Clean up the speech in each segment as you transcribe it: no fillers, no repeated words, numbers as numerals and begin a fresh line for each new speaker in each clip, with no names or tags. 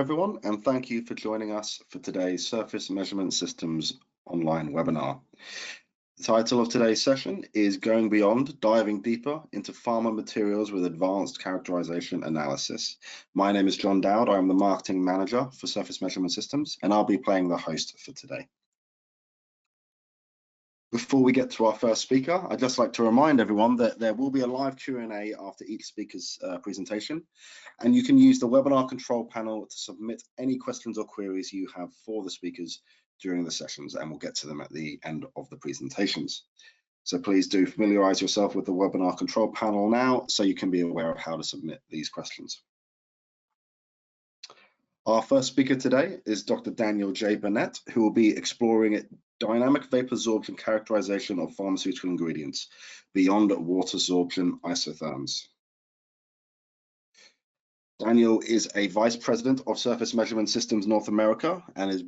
everyone, and thank you for joining us for today's Surface Measurement Systems online webinar. The title of today's session is Going Beyond, Diving Deeper into Pharma Materials with Advanced Characterization Analysis. My name is John Dowd. I am the Marketing Manager for Surface Measurement Systems, and I'll be playing the host for today. Before we get to our first speaker, I'd just like to remind everyone that there will be a live Q&A after each speaker's presentation, and you can use the webinar control panel to submit any questions or queries you have for the speakers during the sessions, and we'll get to them at the end of the presentations. So please do familiarize yourself with the webinar control panel now so you can be aware of how to submit these questions. Our first speaker today is Dr. Daniel J. Burnett, who will be exploring dynamic vapor absorption characterization of pharmaceutical ingredients beyond water absorption isotherms. Daniel is a Vice President of Surface Measurement Systems North America and is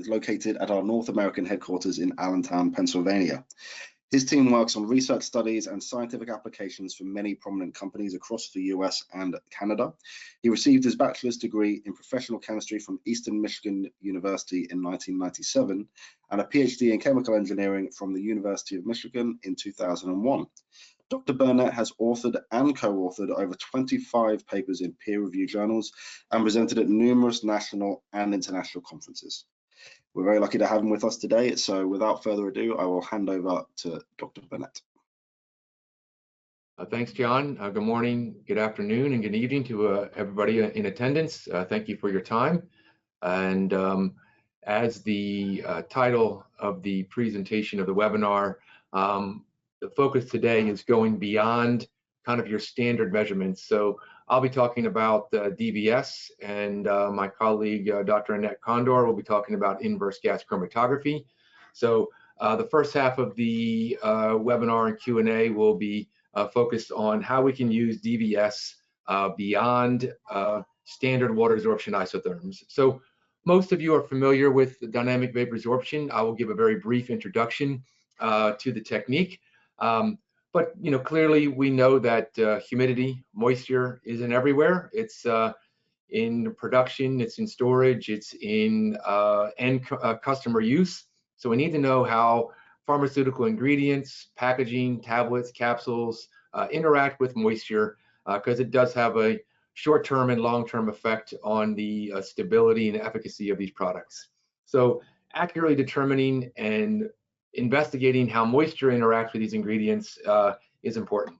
located at our North American headquarters in Allentown, Pennsylvania. His team works on research studies and scientific applications for many prominent companies across the US and Canada. He received his bachelor's degree in professional chemistry from Eastern Michigan University in 1997 and a PhD in chemical engineering from the University of Michigan in 2001. Dr. Burnett has authored and co-authored over 25 papers in peer-reviewed journals and presented at numerous national and international conferences. We're very lucky to have him with us today, so without further ado, I will hand over to Dr. Burnett.
Thanks, John. Good morning, good afternoon, and good evening to everybody in attendance. Thank you for your time. And as the title of the presentation of the webinar, the focus today is going beyond kind of your standard measurements. So I'll be talking about DVS, and my colleague, Dr. Anett Kondor, will be talking about inverse gas chromatography. So the first half of the webinar and Q&A will be focused on how we can use DVS beyond standard water absorption isotherms. So most of you are familiar with the dynamic vapor absorption. I will give a very brief introduction to the technique. But clearly we know that humidity, moisture isn't everywhere. It's in production, it's in storage, it's in end customer use. So we need to know how pharmaceutical ingredients, packaging, tablets, capsules interact with moisture, because it does have a short-term and long-term effect on the stability and efficacy of these products. So accurately determining and investigating how moisture interacts with these ingredients is important.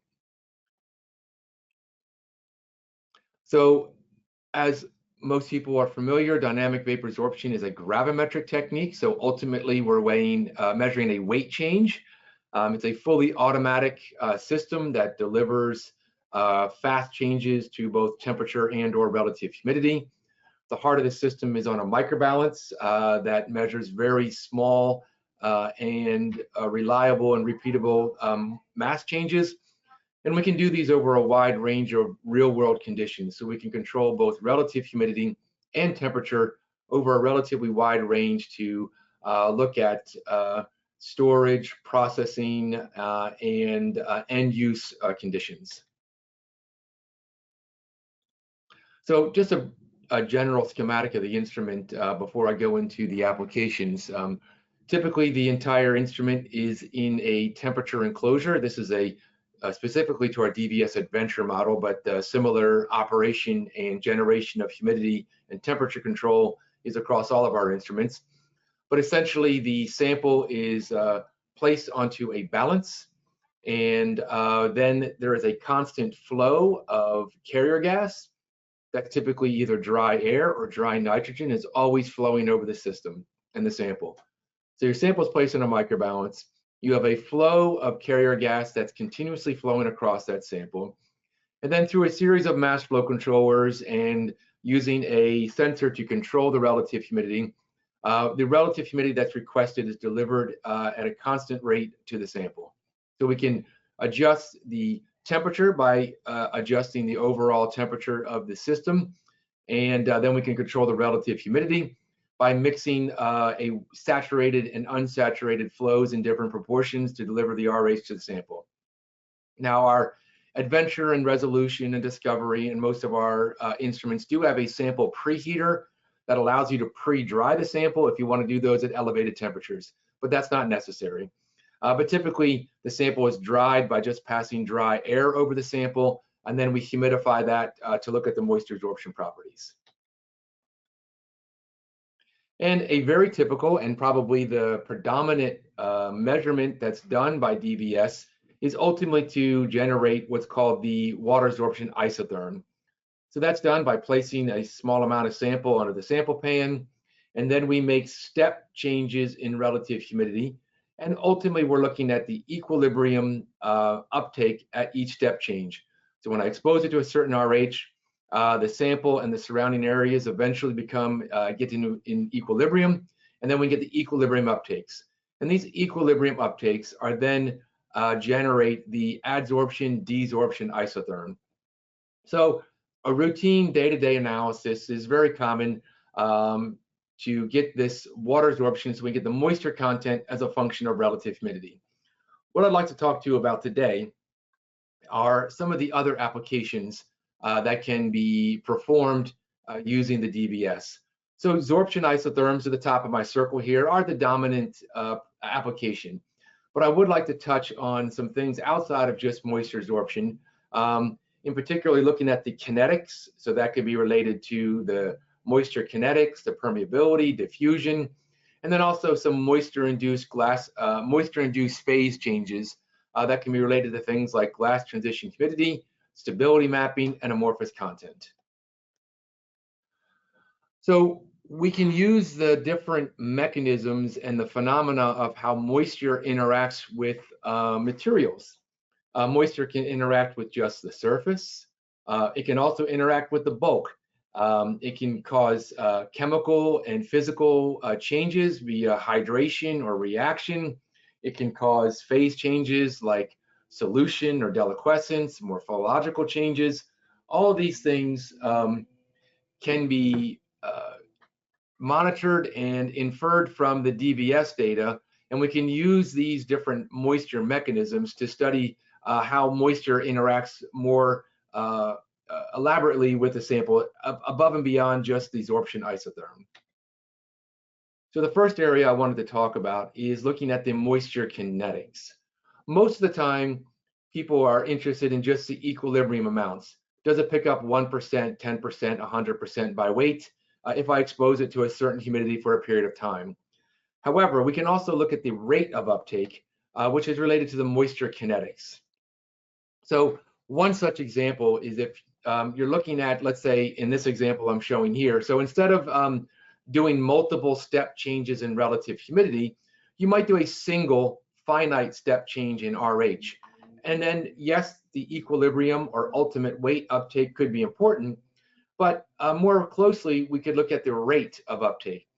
So as most people are familiar, dynamic vapor absorption is a gravimetric technique. So ultimately we're measuring a weight change. It's a fully automatic system that delivers fast changes to both temperature and/or relative humidity. The heart of the system is on a microbalance that measures very small and reliable and repeatable mass changes. And we can do these over a wide range of real-world conditions. So we can control both relative humidity and temperature over a relatively wide range to look at storage, processing, and end-use conditions. So just a general schematic of the instrument before I go into the applications. Typically, the entire instrument is in a temperature enclosure. This is specifically to our DVS Adventure model, but similar operation and generation of humidity and temperature control is across all of our instruments. But essentially, the sample is placed onto a balance, and then there is a constant flow of carrier gas. That's typically either dry air or dry nitrogen is always flowing over the system and the sample. So your sample is placed in a microbalance. You have a flow of carrier gas that's continuously flowing across that sample. And then through a series of mass flow controllers and using a sensor to control the relative humidity, the relative humidity that's requested is delivered at a constant rate to the sample. So we can adjust the temperature by adjusting the overall temperature of the system. And then we can control the relative humidity by mixing a saturated and unsaturated flows in different proportions to deliver the RH to the sample. Now, our Adventure and Resolution and Discovery and most of our instruments do have a sample preheater that allows you to pre-dry the sample if you want to do those at elevated temperatures, but that's not necessary. But typically, the sample is dried by just passing dry air over the sample, and then we humidify that to look at the moisture absorption properties. And a very typical and probably the predominant measurement that's done by DBS is ultimately to generate what's called the water absorption isotherm. So that's done by placing a small amount of sample under the sample pan, and then we make step changes in relative humidity. And ultimately, we're looking at the equilibrium uptake at each step change. So when I expose it to a certain RH, the sample and the surrounding areas eventually get in equilibrium, and then we get the equilibrium uptakes. And these equilibrium uptakes are then generate the adsorption, desorption isotherm. So a routine day-to-day analysis is very common to get this water absorption, so we get the moisture content as a function of relative humidity. What I'd like to talk to you about today are some of the other applications that can be performed using the DBS. So absorption isotherms at the top of my circle here are the dominant application. But I would like to touch on some things outside of just moisture absorption, in particular looking at the kinetics. So that could be related to the moisture kinetics, the permeability, diffusion, and then also some moisture-induced phase changes that can be related to things like glass transition humidity, stability mapping, and amorphous content. So we can use the different mechanisms and the phenomena of how moisture interacts with materials. Moisture can interact with just the surface. It can also interact with the bulk. It can cause chemical and physical changes via hydration or reaction. It can cause phase changes like solution or deliquescence, morphological changes. All of these things can be monitored and inferred from the DBS data, and we can use these different moisture mechanisms to study how moisture interacts more elaborately with the sample above and beyond just the absorption isotherm. So the first area I wanted to talk about is looking at the moisture kinetics. Most of the time, people are interested in just the equilibrium amounts. Does it pick up 1%, 10%, 100% by weight if I expose it to a certain humidity for a period of time? However, we can also look at the rate of uptake, which is related to the moisture kinetics. So one such example is if you're looking at, let's say in this example I'm showing here, so instead of doing multiple step changes in relative humidity, you might do a single finite step change in RH. And then, yes, the equilibrium or ultimate weight uptake could be important, but more closely, we could look at the rate of uptake.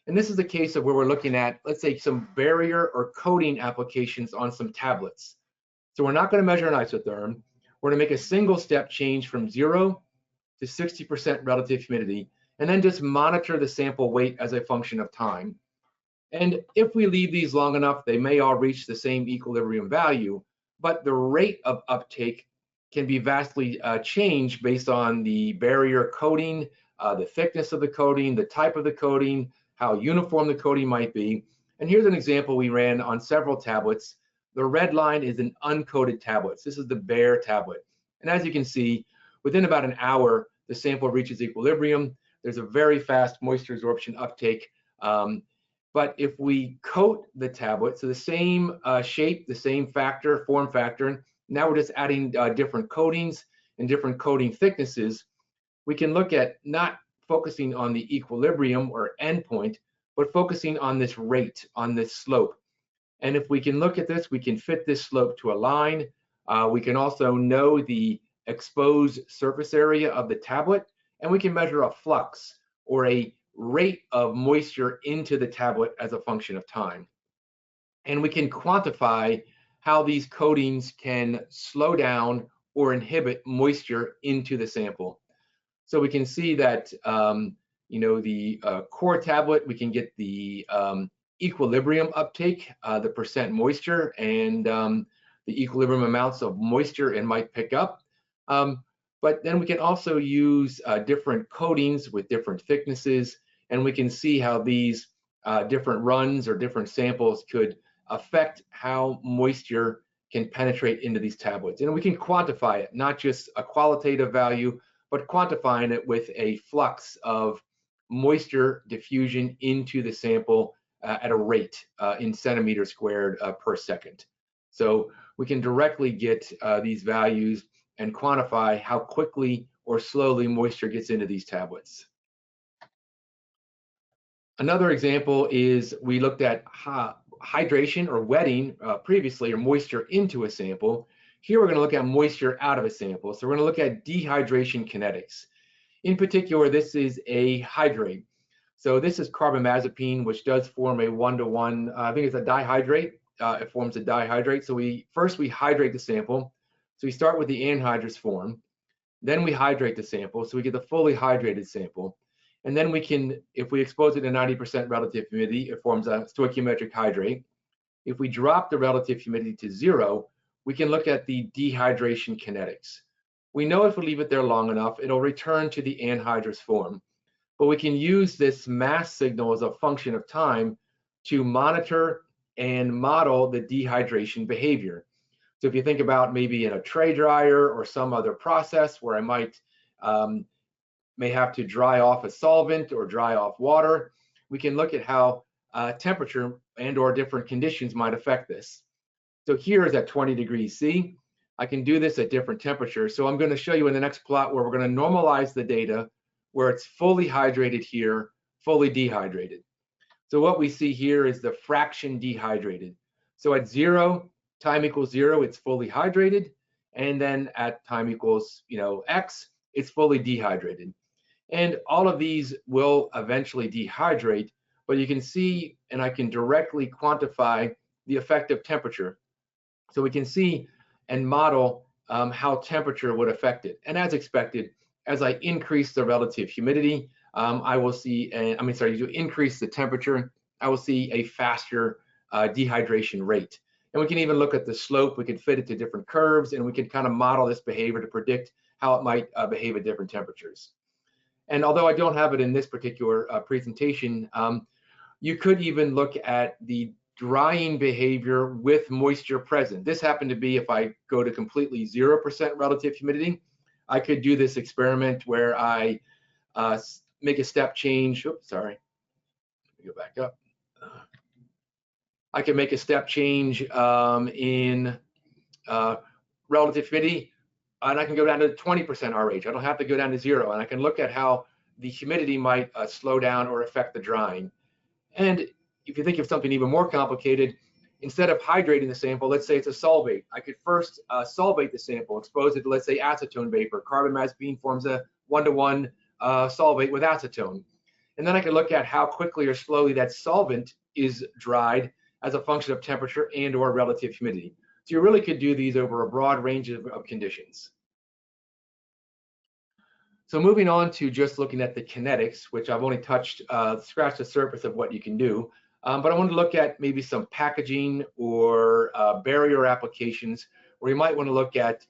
And this is the case of where we're looking at, let's say, some barrier or coating applications on some tablets. So we're not going to measure an isotherm. We're going to make a single step change from 0 to 60% relative humidity, and then just monitor the sample weight as a function of time. And if we leave these long enough, they may all reach the same equilibrium value, but the rate of uptake can be vastly changed based on the barrier coating, the thickness of the coating, the type of the coating, how uniform the coating might be. And here's an example we ran on several tablets. The red line is an uncoated tablet. This is the bare tablet. And as you can see, within about an hour, the sample reaches equilibrium. There's a very fast moisture absorption uptake. But if we coat the tablet, so the same shape, the same form factor, now we're just adding different coatings and different coating thicknesses, we can look at not focusing on the equilibrium or endpoint, but focusing on this rate, on this slope. And if we can look at this, we can fit this slope to a line. We can also know the exposed surface area of the tablet, and we can measure a flux or a rate of moisture into the tablet as a function of time. And we can quantify how these coatings can slow down or inhibit moisture into the sample. So we can see that, the core tablet, we can get the equilibrium uptake, the percent moisture, and the equilibrium amounts of moisture it might pick up. But then we can also use different coatings with different thicknesses and we can see how these different runs or different samples could affect how moisture can penetrate into these tablets. And we can quantify it, not just a qualitative value, but quantifying it with a flux of moisture diffusion into the sample at a rate in centimeters squared per second. So we can directly get these values and quantify how quickly or slowly moisture gets into these tablets. Another example is we looked at hydration or wetting previously, or moisture into a sample. Here we're going to look at moisture out of a sample. So we're going to look at dehydration kinetics. In particular, this is a hydrate. So this is carbamazepine, which does form a 1-to-1, I think it's a dihydrate. It forms a dihydrate. So first we hydrate the sample. So we start with the anhydrous form. Then we hydrate the sample. So we get the fully hydrated sample. And then we can, if we expose it to 90% relative humidity, it forms a stoichiometric hydrate. If we drop the relative humidity to 0, we can look at the dehydration kinetics. We know if we leave it there long enough, it'll return to the anhydrous form. But we can use this mass signal as a function of time to monitor and model the dehydration behavior. So if you think about maybe in a tray dryer or some other process where I may have to dry off a solvent or dry off water, we can look at how temperature and or different conditions might affect this. So here is at 20 degrees C. I can do this at different temperatures. So I'm going to show you in the next plot where we're going to normalize the data where it's fully hydrated here, fully dehydrated. So what we see here is the fraction dehydrated. So at 0, time equals 0, it's fully hydrated. And then at time equals, X, it's fully dehydrated. And all of these will eventually dehydrate, but you can see, and I can directly quantify the effect of temperature. So we can see and model how temperature would affect it. And as expected, as I increase the relative humidity, I will see, to increase the temperature, I will see a faster dehydration rate. And we can even look at the slope, we can fit it to different curves, and we can kind of model this behavior to predict how it might behave at different temperatures. And although I don't have it in this particular presentation, you could even look at the drying behavior with moisture present. This happened to be if I go to completely 0% relative humidity. I could do this experiment where I make a step change. Oops, sorry. Let me go back up. I can make a step change in relative humidity, and I can go down to 20% RH. I don't have to go down to 0, and I can look at how the humidity might slow down or affect the drying. And if you think of something even more complicated, instead of hydrating the sample, let's say it's a solvate. I could first solvate the sample, expose it to, let's say, acetone vapor. Carbamazepine forms a 1-to-1 solvate with acetone. And then I could look at how quickly or slowly that solvent is dried as a function of temperature and or relative humidity. So you really could do these over a broad range of conditions. So moving on to just looking at the kinetics, which I've only scratched the surface of what you can do. But I want to look at maybe some packaging or barrier applications where you might want to look at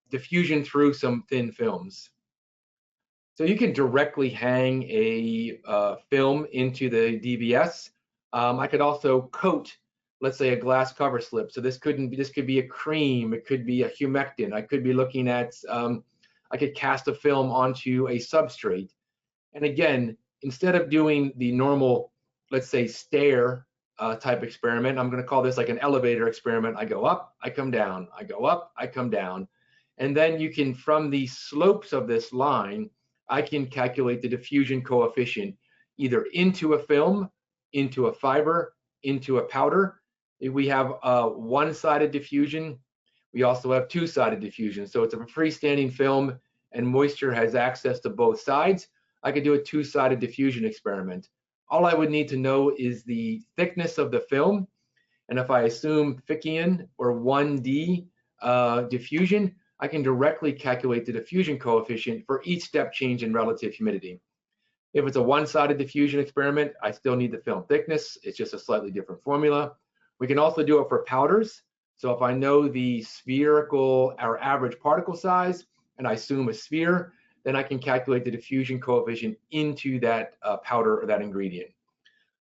diffusion through some thin films. So you can directly hang a film into the DBS. I could also coat, let's say, a glass cover slip. So this could be a cream, it could be a humectant. I could be looking at, I could cast a film onto a substrate. And again, instead of doing the normal, let's say, stair type experiment, I'm going to call this like an elevator experiment. I go up, I come down, I go up, I come down. And then you can, from the slopes of this line, I can calculate the diffusion coefficient either into a film, into a fiber, into a powder. If we have one-sided diffusion, we also have two-sided diffusion. So it's a freestanding film and moisture has access to both sides. I could do a two-sided diffusion experiment. All I would need to know is the thickness of the film. And if I assume Fickian or 1D diffusion, I can directly calculate the diffusion coefficient for each step change in relative humidity. If it's a one-sided diffusion experiment, I still need the film thickness. It's just a slightly different formula. We can also do it for powders. So if I know the spherical or average particle size, and I assume a sphere, then I can calculate the diffusion coefficient into that powder or that ingredient.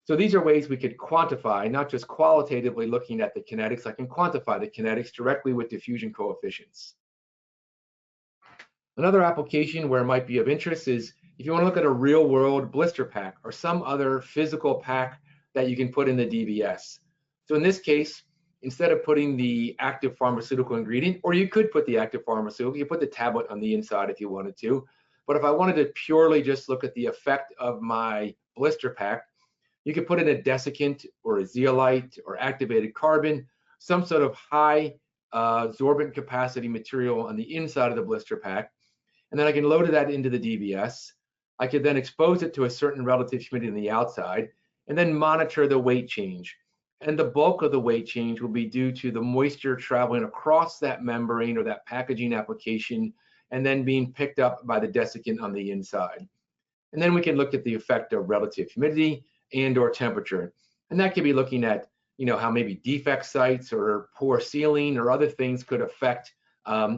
So these are ways we could quantify, not just qualitatively looking at the kinetics. I can quantify the kinetics directly with diffusion coefficients. Another application where it might be of interest is if you want to look at a real world blister pack or some other physical pack that you can put in the DBS. So in this case, instead of putting the active pharmaceutical ingredient, or you could put the active pharmaceutical, you put the tablet on the inside if you wanted to. But if I wanted to purely just look at the effect of my blister pack, you could put in a desiccant or a zeolite or activated carbon, some sort of high absorbent capacity material on the inside of the blister pack. And then I can load that into the DBS. I could then expose it to a certain relative humidity on the outside and then monitor the weight change. And the bulk of the weight change will be due to the moisture traveling across that membrane or that packaging application and then being picked up by the desiccant on the inside. And then we can look at the effect of relative humidity and or temperature. And that could be looking at, how maybe defect sites or poor sealing or other things could affect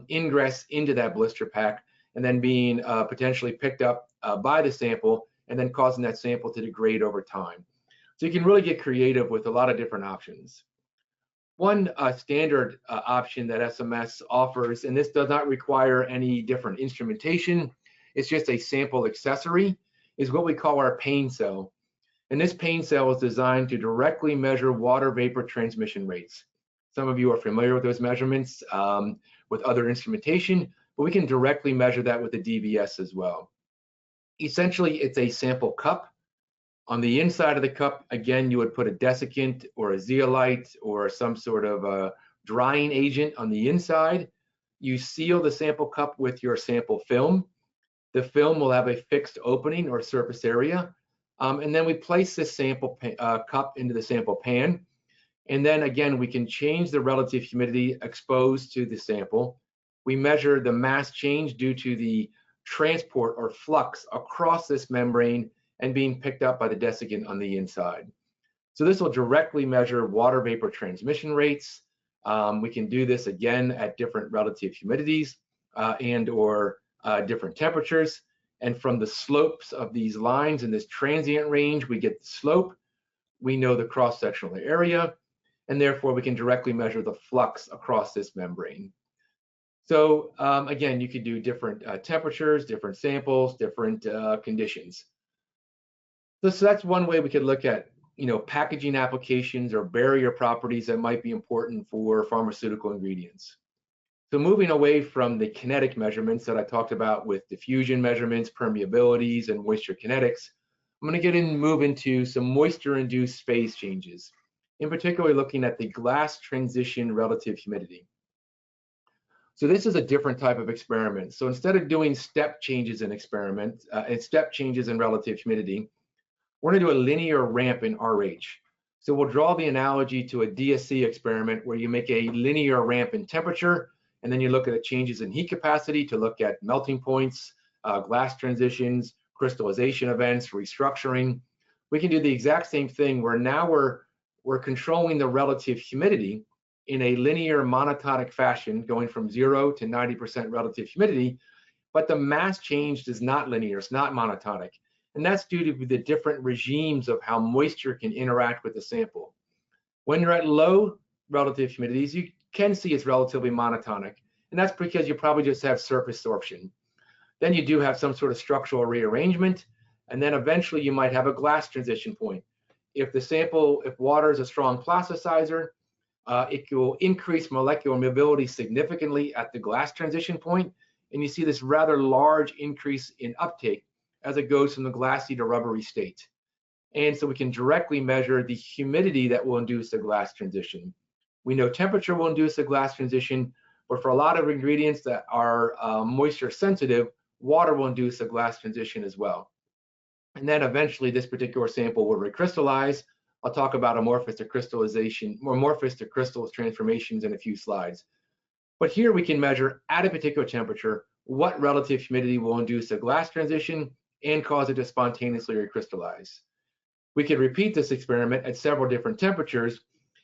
ingress into that blister pack and then being potentially picked up by the sample and then causing that sample to degrade over time. So you can really get creative with a lot of different options. One standard option that SMS offers, and this does not require any different instrumentation, it's just a sample accessory, is what we call our pain cell. And this pain cell is designed to directly measure water vapor transmission rates. Some of you are familiar with those measurements with other instrumentation, but we can directly measure that with the DBS as well. Essentially, it's a sample cup. On the inside of the cup, again, you would put a desiccant or a zeolite or some sort of a drying agent on the inside. You seal the sample cup with your sample film. The film will have a fixed opening or surface area. And then we place this sample cup into the sample pan. And then again, we can change the relative humidity exposed to the sample. We measure the mass change due to the transport or flux across this membrane and being picked up by the desiccant on the inside. So this will directly measure water vapor transmission rates. We can do this again at different relative humidities and or different temperatures. And from the slopes of these lines in this transient range, we get the slope. We know the cross-sectional area, and therefore we can directly measure the flux across this membrane. So again, you could do different temperatures, different samples, different conditions. So that's one way we could look at, packaging applications or barrier properties that might be important for pharmaceutical ingredients. So moving away from the kinetic measurements that I talked about with diffusion measurements, permeabilities, and moisture kinetics, I'm going to move into some moisture-induced phase changes, in particular looking at the glass transition relative humidity. So this is a different type of experiment. So instead of doing step changes in experiment and step changes in relative humidity, we're going to do a linear ramp in RH. So we'll draw the analogy to a DSC experiment where you make a linear ramp in temperature, and then you look at the changes in heat capacity to look at melting points, glass transitions, crystallization events, restructuring. We can do the exact same thing where now we're controlling the relative humidity in a linear monotonic fashion, going from 0 to 90% relative humidity, but the mass change is not linear, it's not monotonic. And that's due to the different regimes of how moisture can interact with the sample. When you're at low relative humidities, you can see it's relatively monotonic, and that's because you probably just have surface sorption. Then you do have some sort of structural rearrangement, and then eventually you might have a glass transition point. If water is a strong plasticizer, it will increase molecular mobility significantly at the glass transition point, and you see this rather large increase in uptake as it goes from the glassy to rubbery state. And so we can directly measure the humidity that will induce a glass transition. We know temperature will induce a glass transition, but for a lot of ingredients that are moisture sensitive, water will induce a glass transition as well. And then eventually this particular sample will recrystallize. I'll talk about amorphous to crystallization, more amorphous to crystal transformations in a few slides. But here we can measure at a particular temperature what relative humidity will induce a glass transition and cause it to spontaneously recrystallize. We could repeat this experiment at several different temperatures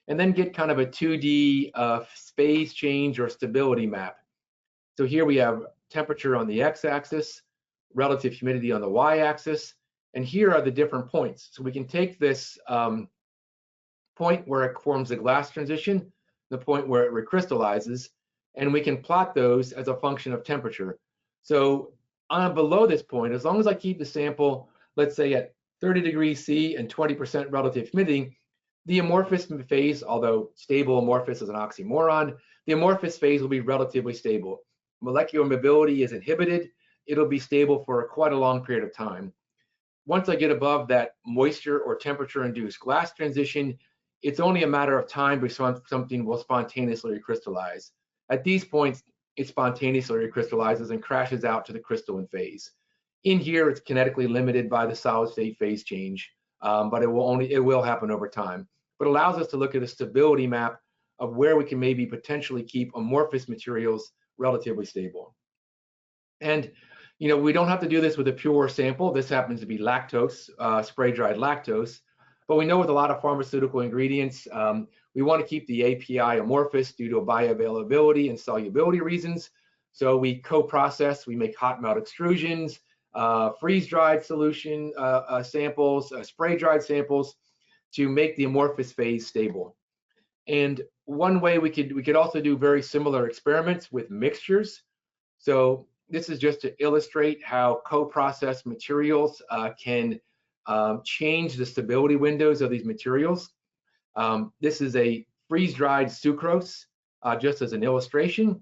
and then get kind of a 2D phase change or stability map. So here we have temperature on the x-axis, relative humidity on the y-axis, and here are the different points. So we can take this point where it forms a glass transition, the point where it recrystallizes, and we can plot those as a function of temperature. So below this point, as long as I keep the sample, let's say at 30 degrees C and 20% relative humidity, the amorphous phase, although stable amorphous is an oxymoron, the amorphous phase will be relatively stable. Molecular mobility is inhibited. It'll be stable for quite a long period of time. Once I get above that moisture or temperature-induced glass transition, it's only a matter of time before something will spontaneously recrystallize. At these points, it spontaneously recrystallizes and crashes out to the crystalline phase. In here, it's kinetically limited by the solid-state phase change, but it will happen over time. But it allows us to look at a stability map of where we can maybe potentially keep amorphous materials relatively stable. And we don't have to do this with a pure sample. This happens to be lactose, spray-dried lactose. But we know with a lot of pharmaceutical ingredients, we want to keep the API amorphous due to bioavailability and solubility reasons. So we co-process, we make hot melt extrusions, freeze-dried solution samples, spray-dried samples to make the amorphous phase stable. And one way we could also do very similar experiments with mixtures. So this is just to illustrate how co-processed materials can change the stability windows of these materials. This is a freeze-dried sucrose, just as an illustration.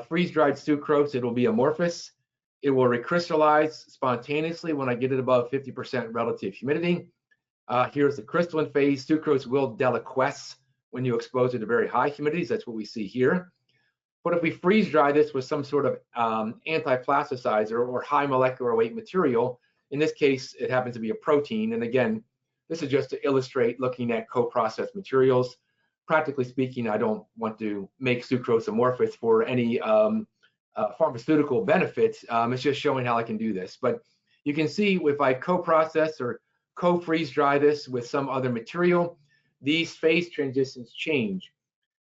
Freeze-dried sucrose, it will be amorphous. It will recrystallize spontaneously when I get it above 50% relative humidity. Here's the crystalline phase. Sucrose will deliquesce when you expose it to very high humidities. That's what we see here. But if we freeze dry this with some sort of anti-plasticizer or high molecular weight material, in this case, it happens to be a protein. And again, this is just to illustrate looking at co-processed materials. Practically speaking, I don't want to make sucrose amorphous for any pharmaceutical benefits. It's just showing how I can do this. But you can see if I co-process or co-freeze dry this with some other material, these phase transitions change.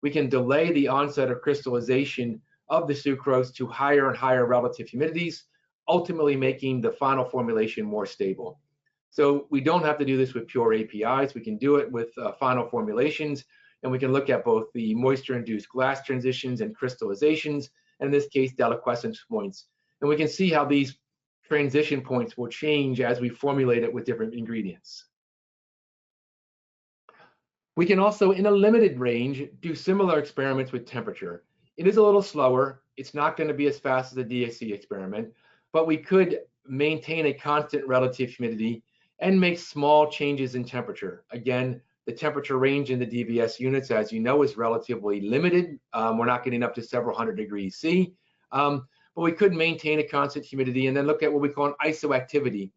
We can delay the onset of crystallization of the sucrose to higher and higher relative humidities, ultimately making the final formulation more stable. So we don't have to do this with pure APIs. We can do it with final formulations, and we can look at both the moisture-induced glass transitions and crystallizations, and in this case, deliquescence points. And we can see how these transition points will change as we formulate it with different ingredients. We can also, in a limited range, do similar experiments with temperature. It is a little slower. It's not going to be as fast as a DSC experiment, but we could maintain a constant relative humidity and make small changes in temperature. Again, the temperature range in the DVS units, as you know, is relatively limited. We're not getting up to several hundred degrees C, but we could maintain a constant humidity and then look at what we call an isoactivity.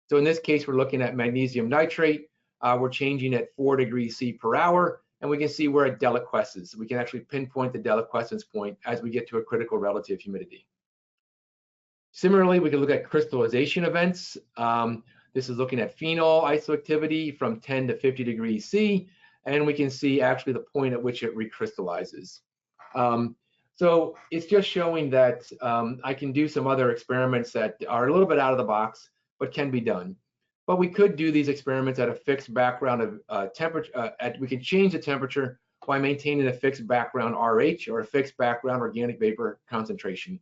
So in this case, we're looking at magnesium nitrate. We're changing at 4 degrees C per hour, and we can see where it deliquesces. We can actually pinpoint the deliquescence point as we get to a critical relative humidity. Similarly, we can look at crystallization events. This is looking at phenol isoactivity from 10 to 50 degrees C, and we can see actually the point at which it recrystallizes. So it's just showing that I can do some other experiments that are a little bit out of the box, but can be done. But we could do these experiments at a fixed background of temperature. We can change the temperature by maintaining a fixed background RH or a fixed background organic vapor concentration.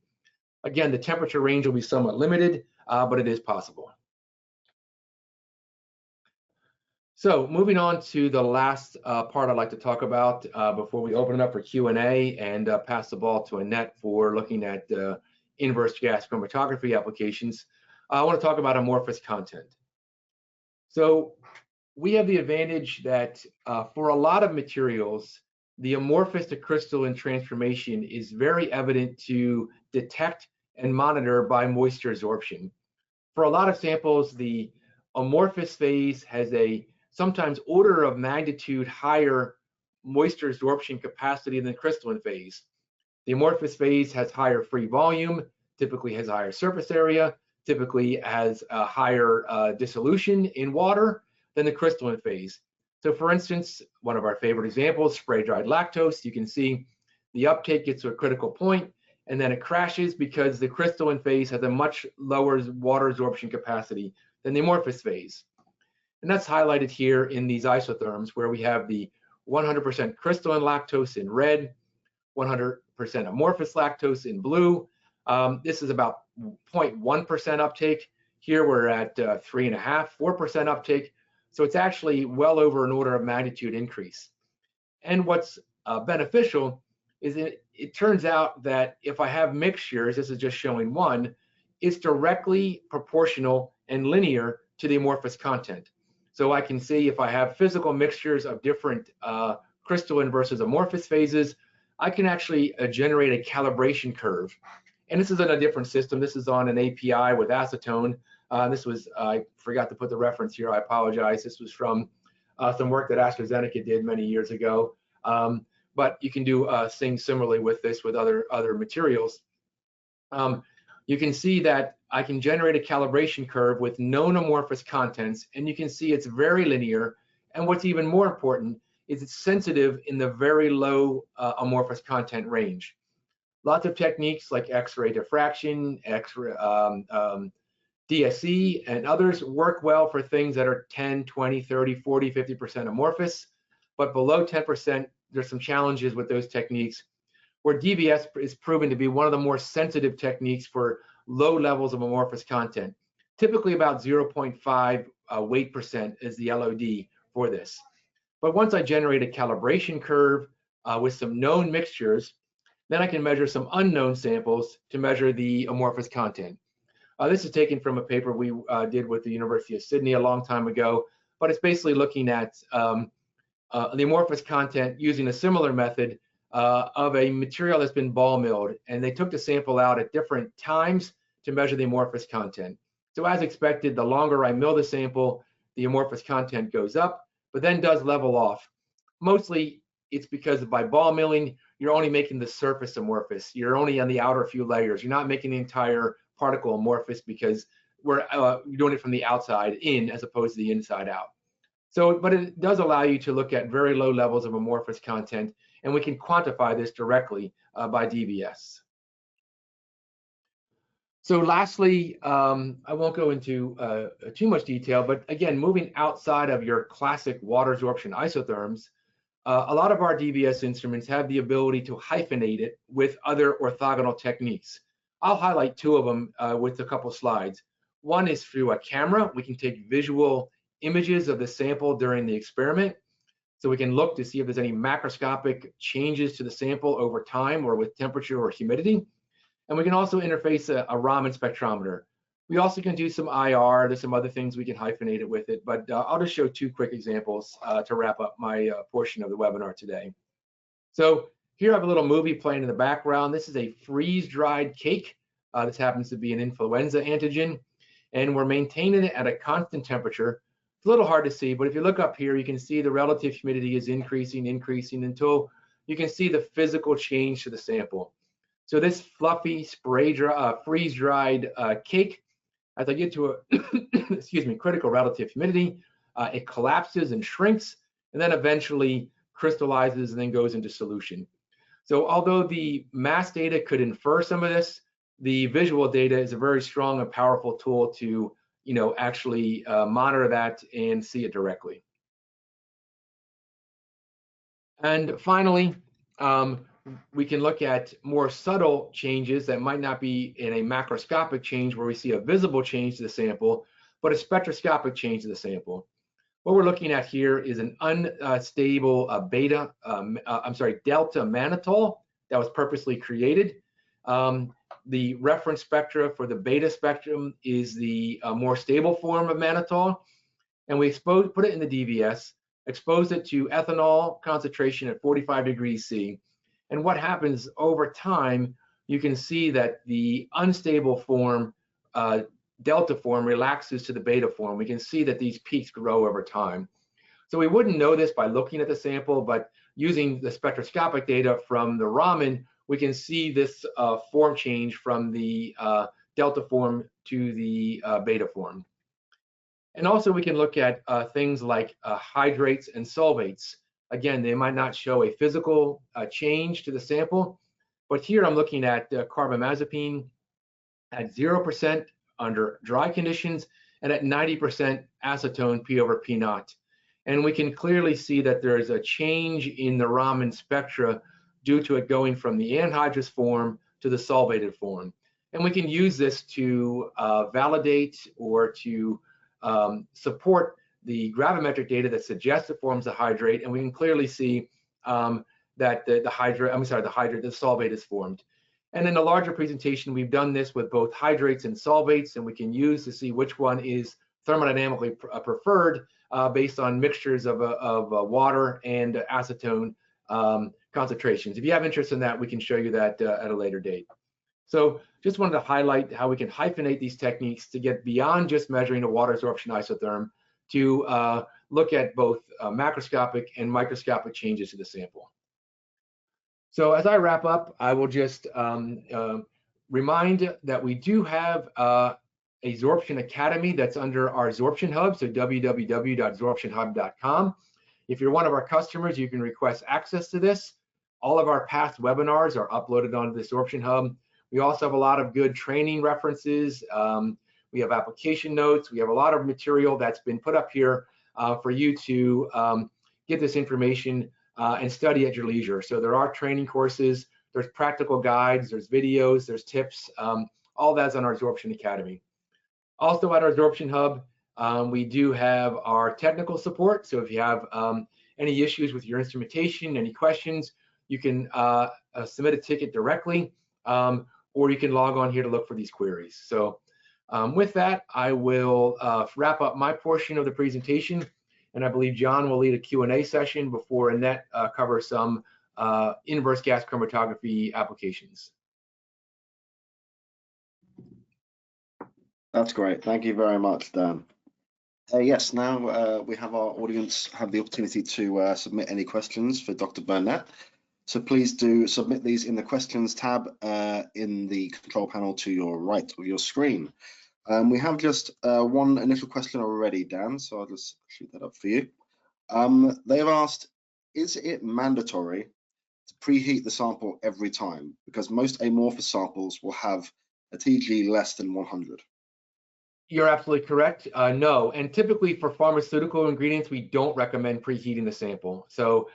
Again, the temperature range will be somewhat limited, but it is possible. So moving on to the last part I'd like to talk about before we open it up for Q&A and pass the ball to Anett for looking at inverse gas chromatography applications. I want to talk about amorphous content. So we have the advantage that for a lot of materials, the amorphous to crystalline transformation is very evident to detect and monitor by moisture absorption. For a lot of samples, the amorphous phase has a sometimes order of magnitude higher moisture absorption capacity than the crystalline phase. The amorphous phase has higher free volume, typically has higher surface area, typically has a higher dissolution in water than the crystalline phase. So for instance, one of our favorite examples, spray-dried lactose, you can see the uptake gets to a critical point, and then it crashes because the crystalline phase has a much lower water absorption capacity than the amorphous phase. And that's highlighted here in these isotherms, where we have the 100% crystalline lactose in red, 100% amorphous lactose in blue. This is about 0.1% uptake. Here we're at 3.5%, 4% uptake. So it's actually well over an order of magnitude increase. And what's beneficial is it turns out that if I have mixtures, this is just showing one, it's directly proportional and linear to the amorphous content. So I can see if I have physical mixtures of different crystalline versus amorphous phases, I can actually generate a calibration curve. And this is in a different system. This is on an API with acetone. This was, I forgot to put the reference here, I apologize. This was from some work that AstraZeneca did many years ago. But you can do things similarly with this with other materials. You can see that I can generate a calibration curve with known amorphous contents, and you can see it's very linear. And what's even more important is it's sensitive in the very low amorphous content range. Lots of techniques like X-ray diffraction, DSE, and others work well for things that are 10, 20, 30, 40, 50% amorphous, but below 10%, there's some challenges with those techniques, where DBS is proven to be one of the more sensitive techniques for low levels of amorphous content. Typically about 0.5 weight percent is the LOD for this. But once I generate a calibration curve with some known mixtures, then I can measure some unknown samples to measure the amorphous content. This is taken from a paper we did with the University of Sydney a long time ago, but it's basically looking at the amorphous content using a similar method of a material that's been ball milled, and they took the sample out at different times to measure the amorphous content. So as expected, the longer I mill the sample, the amorphous content goes up, but then does level off. Mostly it's because by ball milling, you're only making the surface amorphous. You're only on the outer few layers. You're not making the entire particle amorphous because we're doing it from the outside in as opposed to the inside out. So, but it does allow you to look at very low levels of amorphous content, and we can quantify this directly by DBS. So lastly, I won't go into too much detail, but again, moving outside of your classic water absorption isotherms, a lot of our DBS instruments have the ability to hyphenate it with other orthogonal techniques. I'll highlight two of them with a couple slides. One is through a camera. We can take visual images of the sample during the experiment. So we can look to see if there's any macroscopic changes to the sample over time or with temperature or humidity. And we can also interface a Raman spectrometer. We also can do some IR. There's some other things we can hyphenate it with it, but I'll just show two quick examples to wrap up my portion of the webinar today. So here I have a little movie playing in the background. This is a freeze-dried cake. This happens to be an influenza antigen, and we're maintaining it at a constant temperature. It's a little hard to see, but if you look up here, you can see the relative humidity is increasing until you can see the physical change to the sample. So this fluffy freeze-dried cake, as I get to a excuse me, critical relative humidity, it collapses and shrinks, and then eventually crystallizes and then goes into solution. So although the mass data could infer some of this, the visual data is a very strong and powerful tool to actually monitor that and see it directly. And finally, we can look at more subtle changes that might not be in a macroscopic change where we see a visible change to the sample, but a spectroscopic change to the sample. What we're looking at here is an unstable delta mannitol that was purposely created. The reference spectra for the beta spectrum is the more stable form of mannitol, and we put it in the DBS, exposed it to ethanol concentration at 45 degrees C. And what happens over time, you can see that the unstable form, delta form, relaxes to the beta form. We can see that these peaks grow over time. So we wouldn't know this by looking at the sample, but using the spectroscopic data from the Raman, we can see this form change from the delta form to the beta form. And also we can look at things like hydrates and solvates. Again, they might not show a physical change to the sample, But here I'm looking at carbamazepine at 0% under dry conditions and at 90% acetone P over P naught. And we can clearly see that there is a change in the Raman spectra due to it going from the anhydrous form to the solvated form. And we can use this to validate or to support the gravimetric data that suggests it forms a hydrate, and we can clearly see that the solvate is formed. And in the larger presentation, we've done this with both hydrates and solvates, and we can use to see which one is thermodynamically preferred based on mixtures of water and acetone concentrations. If you have interest in that, we can show you that at a later date. So just wanted to highlight how we can hyphenate these techniques to get beyond just measuring a water absorption isotherm to look at both macroscopic and microscopic changes to the sample. So as I wrap up, I will just remind that we do have a Absorption Academy that's under our Absorption Hub, so www.absorptionhub.com. If you're one of our customers, you can request access to this. All of our past webinars are uploaded onto the Absorption Hub. We also have a lot of good training references. We have application notes. We have a lot of material that's been put up here for you to get this information and study at your leisure. So there are training courses, there's practical guides, there's videos, there's tips, all that's on our Absorption Academy. Also at our Absorption Hub, we do have our technical support. So if you have any issues with your instrumentation, any questions, you can submit a ticket directly, or you can log on here to look for these queries. So with that, I will wrap up my portion of the presentation, and I believe John will lead a Q&A session before Anett covers some inverse gas chromatography applications.
That's great. Thank you very much, Dan. Yes, now we have our audience have the opportunity to submit any questions for Dr. Burnett. So please do submit these in the questions tab in the control panel to your right of your screen. We have just one initial question already, Dan, so I'll just shoot that up for you. They have asked, is it mandatory to preheat the sample every time? Because most amorphous samples will have a TG less than 100.
You're absolutely correct. No, and typically for pharmaceutical ingredients, we don't recommend preheating the sample. So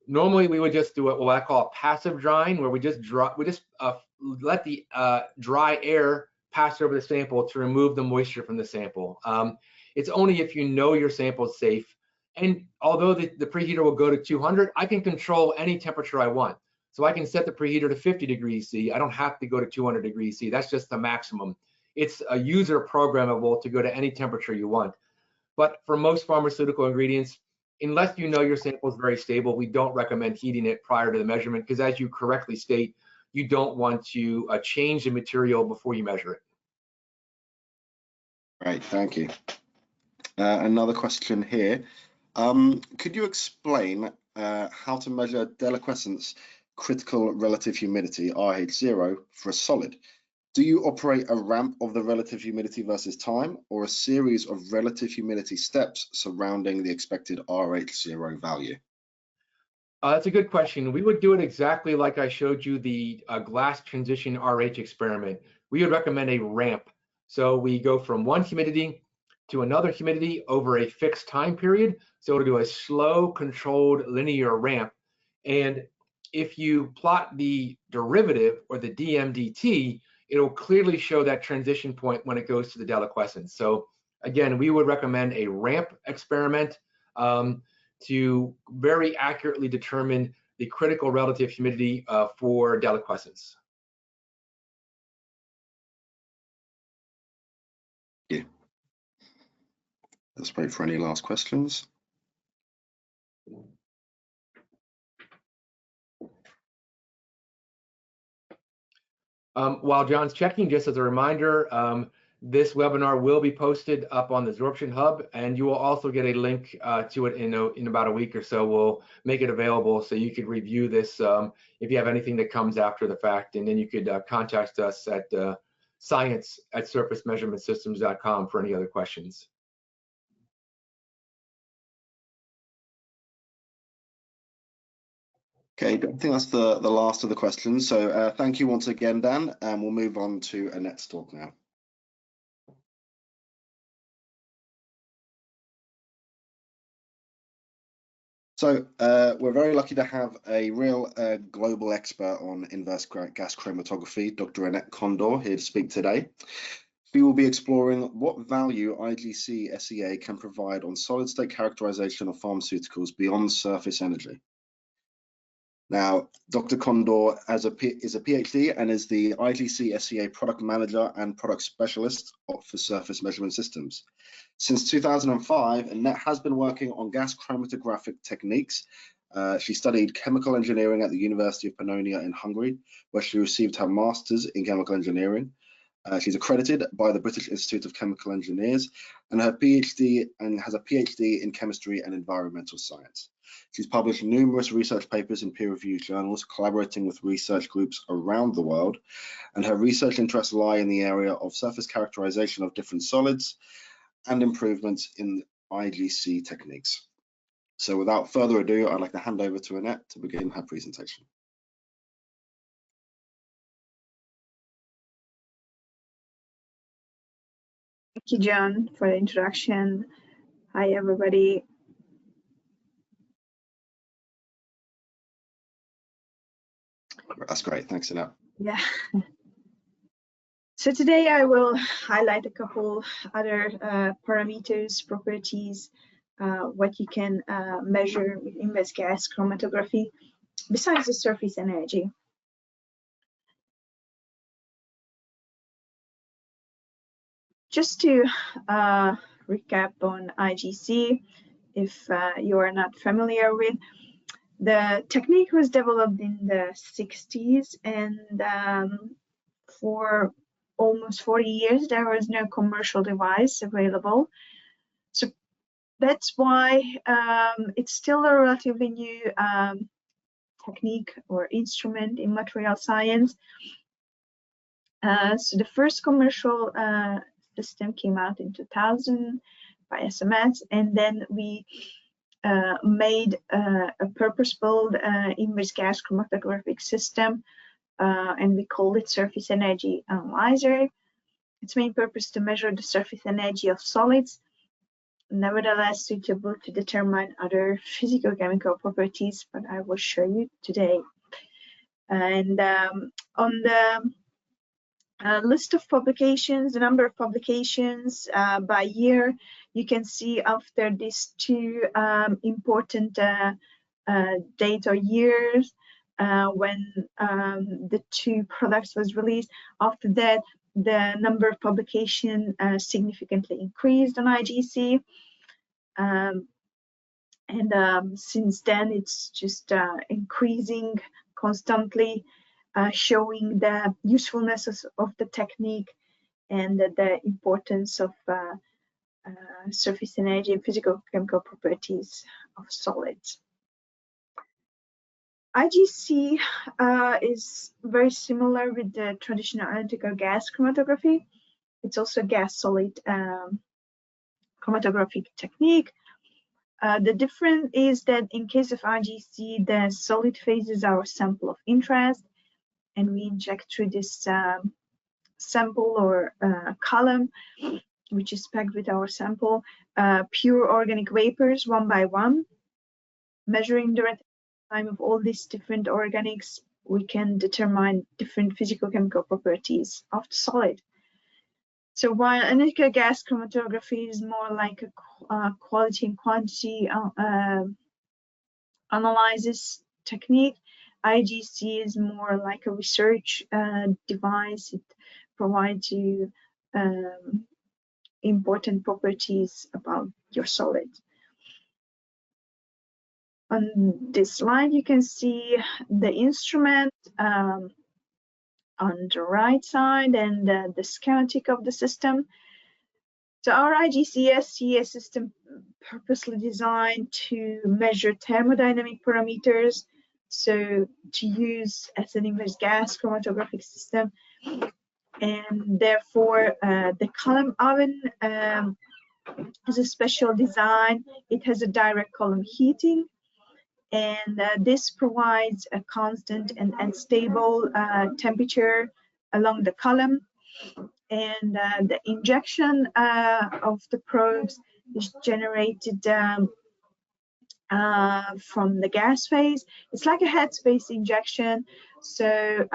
normally we would just do what I call passive drying, where we just let the dry air pass over the sample to remove the moisture from the sample. It's only if you know your sample is safe. And although the preheater will go to 200, I can control any temperature I want. So I can set the preheater to 50 degrees C. I don't have to go to 200 degrees C. That's just the maximum. It's a user programmable to go to any temperature you want. But for most pharmaceutical ingredients, unless you know your sample is very stable, we don't recommend heating it prior to the measurement, because as you correctly state, you don't want to change the material before you measure it.
Right, thank you. Another question here. Could you explain how to measure deliquescence critical relative humidity, RH0, for a solid? Do you operate a ramp of the relative humidity versus time, or a series of relative humidity steps surrounding the expected RH0 value?
That's a good question. We would do it exactly like I showed you the glass transition RH experiment. We would recommend a ramp. So we go from one humidity to another humidity over a fixed time period. So it'll do a slow, controlled, linear ramp. And if you plot the derivative, or the dm/dt, it'll clearly show that transition point when it goes to the deliquescence. So again, we would recommend a ramp experiment to very accurately determine the critical relative humidity for deliquescence.
Yeah. Let's wait for any last questions.
While John's checking, just as a reminder, this webinar will be posted up on the Absorption Hub, and you will also get a link to it in about a week or so. We'll make it available so you could review this if you have anything that comes after the fact, and then you could contact us at science@surfacemeasurementsystems.com for any other questions.
Okay, I think that's the last of the questions. So thank you once again, Dan, and we'll move on to Anett's talk now. So we're very lucky to have a real global expert on inverse gas chromatography, Dr. Anett Kondor, here to speak today. We will be exploring what value IGC SEA can provide on solid-state characterization of pharmaceuticals beyond surface energy. Now, Dr. Kondor is a PhD and is the IGC SEA product manager and product specialist for surface measurement systems. Since 2005, Anett has been working on gas chromatographic techniques. She studied chemical engineering at the University of Pannonia in Hungary, where she received her master's in chemical engineering. She's accredited by the British Institute of Chemical Engineers and has a PhD in chemistry and environmental science. She's published numerous research papers in peer-reviewed journals, collaborating with research groups around the world, and her research interests lie in the area of surface characterization of different solids and improvements in IGC techniques. So without further ado, I'd like to hand over to Anett to begin her presentation.
Thank you, John, for the introduction. Hi, everybody.
That's great. Thanks, Anett.
Yeah. So today I will highlight a couple other parameters, properties, what you can measure with inverse gas chromatography besides the surface energy. Just to recap on IGC, if you are not familiar with, the technique was developed in the 60s, and for almost 40 years there was no commercial device available. So that's why it's still a relatively new technique or instrument in material science. So the first commercial system came out in 2000 by SMS, and then we made a purpose-built inverse gas chromatographic system, and we called it surface energy analyzer. Its main purpose to measure the surface energy of solids, nevertheless suitable to determine other physicochemical properties, but I will show you today. And on the list of publications, the number of publications by year, you can see after these two important date or years when the two products was released. After that, the number of publication significantly increased on IGC. Since then, it's just increasing constantly, showing the usefulness of the technique and the importance of surface energy and physical chemical properties of solids. IGC is very similar with the traditional analytical gas chromatography. It's also a gas-solid chromatographic technique. The difference is that in case of IGC, the solid phase is our sample of interest, and we inject through this sample or column, which is packed with our sample, pure organic vapors one by one. Measuring the time of all these different organics, we can determine different physicochemical properties of the solid. So while analytical gas chromatography is more like a quality and quantity analysis technique, IGC is more like a research device. It provides you important properties about your solid. On this slide, you can see the instrument on the right side and the schematic of the system. So our IGC SEA system purposely designed to measure thermodynamic parameters, so to use as an inverse gas chromatographic system, and therefore the column oven has a special design. It has a direct column heating, and this provides a constant and stable temperature along the column. And the injection of the probes is generated from the gas phase. It's like a headspace injection, so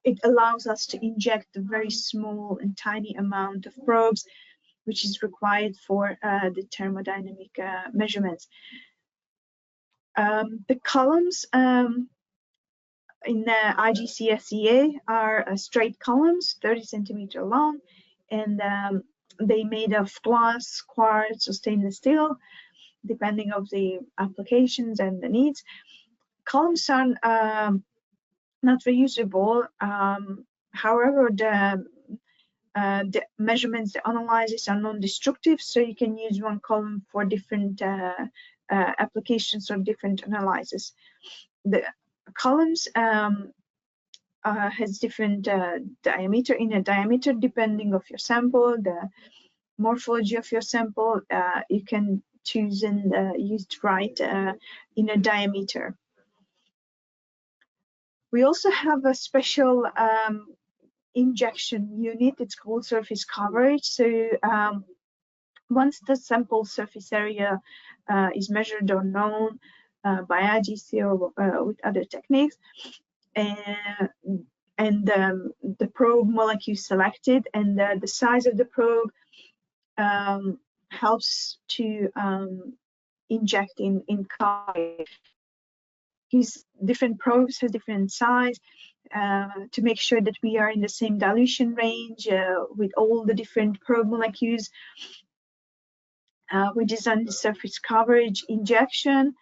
it allows us to inject a very small and tiny amount of probes, which is required for the thermodynamic measurements. The columns in the IGCSEA are straight columns, 30 centimeter long, and they made of glass, quartz, or stainless steel, depending on the applications and the needs. Columns are not reusable. However, the measurements, the analyses are non-destructive, so you can use one column for different applications or different analyses. The columns has different inner diameter depending of your sample, the morphology of your sample. You can choose and use the right inner diameter. We also have a special injection unit. It's called surface coverage. So once the sample surface area is measured or known by IGC or with other techniques, and the probe molecule selected, and the size of the probe helps to inject in coverage. These different probes have different size to make sure that we are in the same dilution range with all the different probe molecules. We designed the surface coverage injection.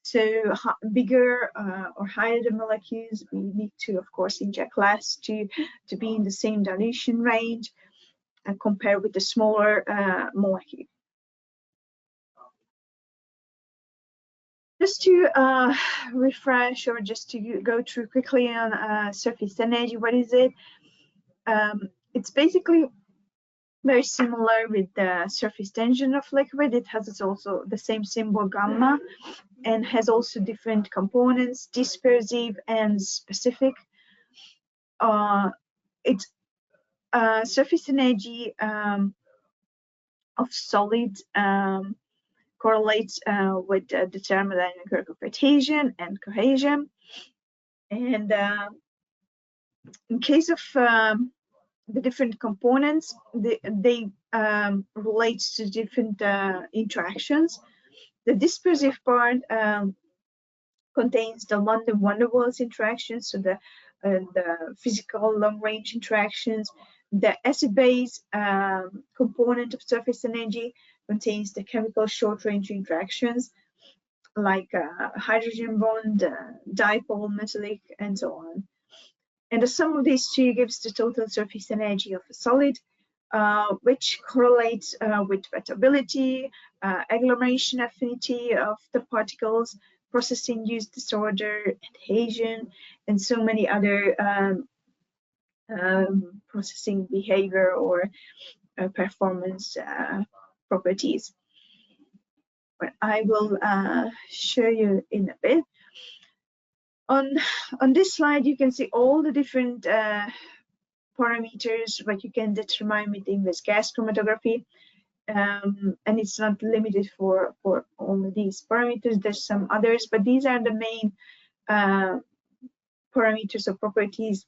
So bigger or higher the molecules, we need to, of course, inject less to be in the same dilution range and compare with the smaller molecule. Just to refresh, or just to go through quickly on surface energy, what is it? It's basically very similar with the surface tension of liquid. It has also the same symbol gamma, and has also different components, dispersive and specific. It's surface energy of solid correlates with the thermodynamic work of adhesion and cohesion. And in case of the different components, they relate to different interactions. The dispersive part contains the London van der Waals interactions, so the physical long-range interactions. The acid-base component of surface energy contains the chemical short-range interactions, like hydrogen bond, dipole, metallic, and so on. And the sum of these two gives the total surface energy of a solid, which correlates with wettability, agglomeration affinity of the particles, process-induced disorder, adhesion, and so many other processing behavior or performance properties. But I will show you in a bit. On this slide, you can see all the different parameters what you can determine with inverse gas chromatography, and it's not limited for only these parameters. There's some others, but these are the main parameters or properties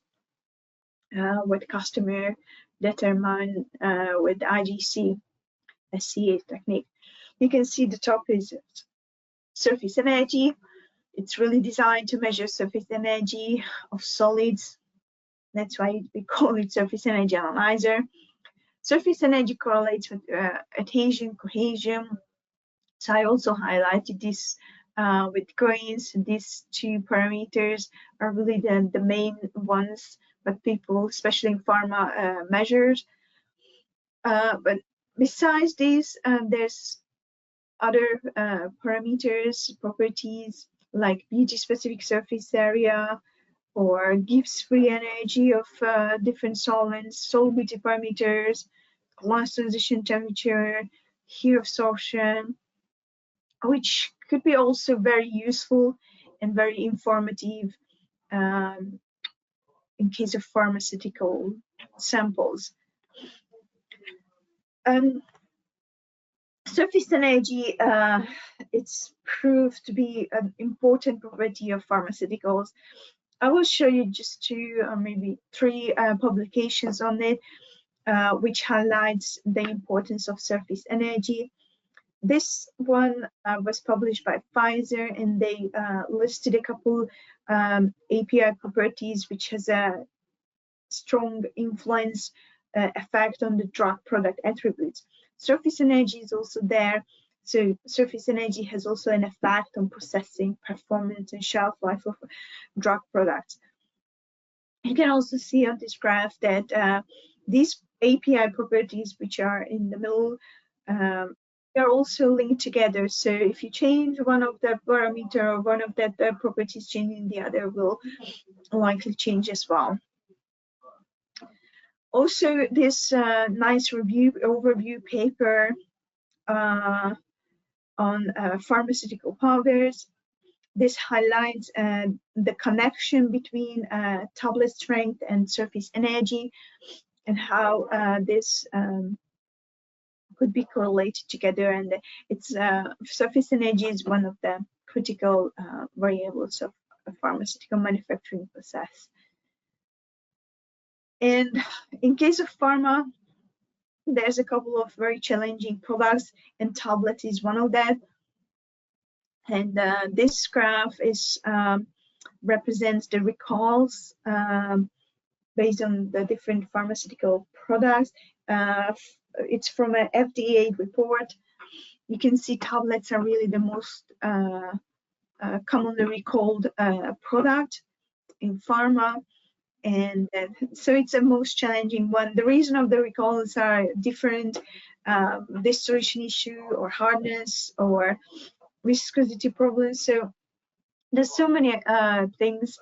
what customer determine with IGC SCA technique. You can see the top is surface energy. It's really designed to measure surface energy of solids. That's why we call it surface energy analyzer. Surface energy correlates with adhesion, cohesion. So I also highlighted this with greens. These two parameters are really the main ones that people, especially in pharma, measures. But besides these, there's other parameters, properties like pH-specific surface area, or Gibbs free energy of different solvents, solubility parameters, glass transition temperature, heat absorption, which could be also very useful and very informative in case of pharmaceutical samples. Surface energy, it's proved to be an important property of pharmaceuticals. I will show you just two or maybe three publications on it, which highlights the importance of surface energy. This one was published by Pfizer, and they listed a couple API properties which has a strong influence effect on the drug product attributes. Surface energy is also there. So surface energy has also an effect on processing, performance, and shelf life of drug products. You can also see on this graph that these API properties, which are in the middle, they're also linked together. So if you change one of the parameter or one of that properties changing, the other will likely change as well. Also, this nice overview paper on pharmaceutical powders. This highlights the connection between tablet strength and surface energy, and how this could be correlated together. And it's surface energy is one of the critical variables of a pharmaceutical manufacturing process. And in case of pharma, there's a couple of very challenging products, and tablet is one of them. And this graph is represents the recalls based on the different pharmaceutical products. It's from an FDA report. You can see tablets are really the most commonly recalled product in pharma. And so it's the most challenging one. The reason of the recalls are different, distillation issue or hardness or viscosity problems. So there's so many things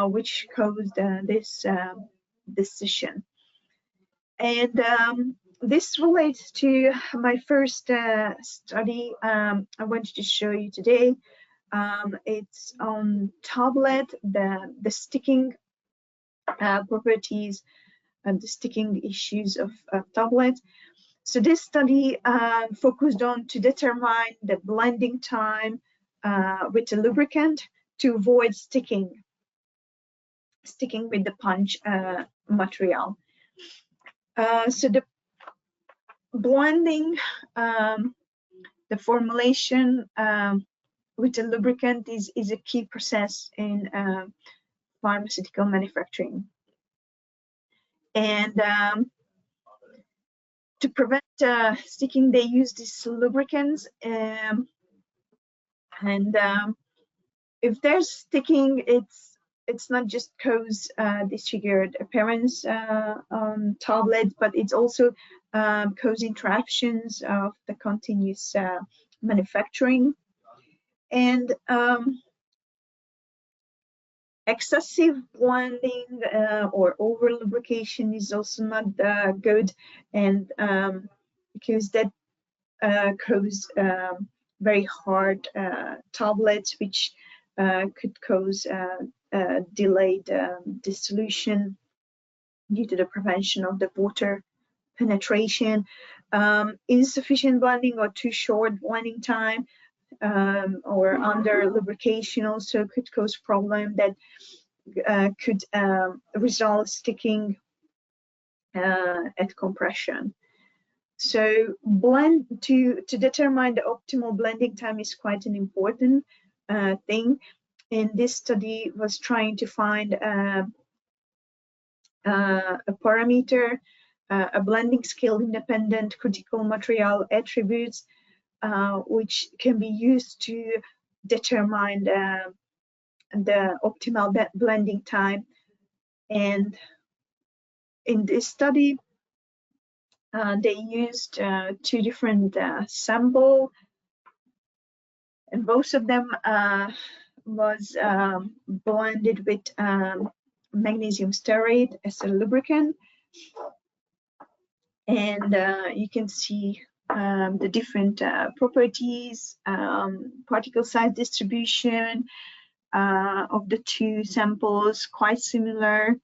which caused this decision. And this relates to my first study I wanted to show you today. It's on tablet, the sticking properties and the sticking issues of tablet. So this study focused on to determine the blending time with the lubricant to avoid sticking with the punch material. So the blending, the formulation with the lubricant is a key process in pharmaceutical manufacturing. And to prevent sticking, they use these lubricants. And if there's sticking, it's not just cause disfigured appearance on tablet, but it's also cause interruptions of the continuous manufacturing. And excessive blending or over lubrication is also not good, and because that cause very hard tablets, which could cause delayed dissolution due to the prevention of the water penetration. Insufficient blending or too short blending time or under lubrication also could cause problem that could result sticking at compression. So to determine the optimal blending time is quite an important thing. And this study was trying to find a parameter, a blending scale independent critical material attributes, which can be used to determine the optimal blending time. And in this study, they used two different samples, and both of them was blended with magnesium stearate as a lubricant. And you can see the different properties, particle size distribution of the two samples, quite similar.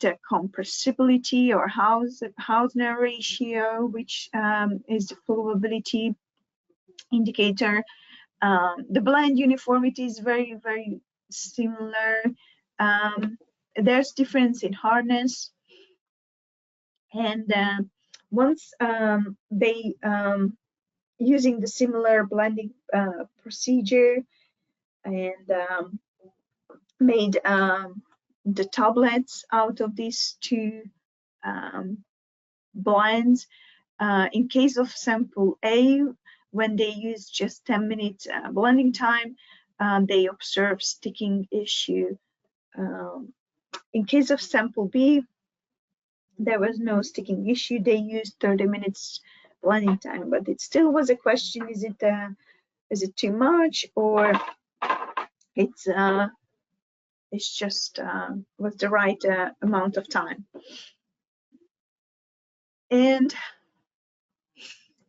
The compressibility or Hausner ratio, which is the flowability indicator. The blend uniformity is very, very similar. There's difference in hardness. And once they using the similar blending procedure and made the tablets out of these two blends. In case of sample A, when they use just 10 minutes blending time, they observe sticking issue. In case of sample B, there was no sticking issue. They used 30 minutes blending time, but it still was a question: is it too much, or it's just was the right amount of time? And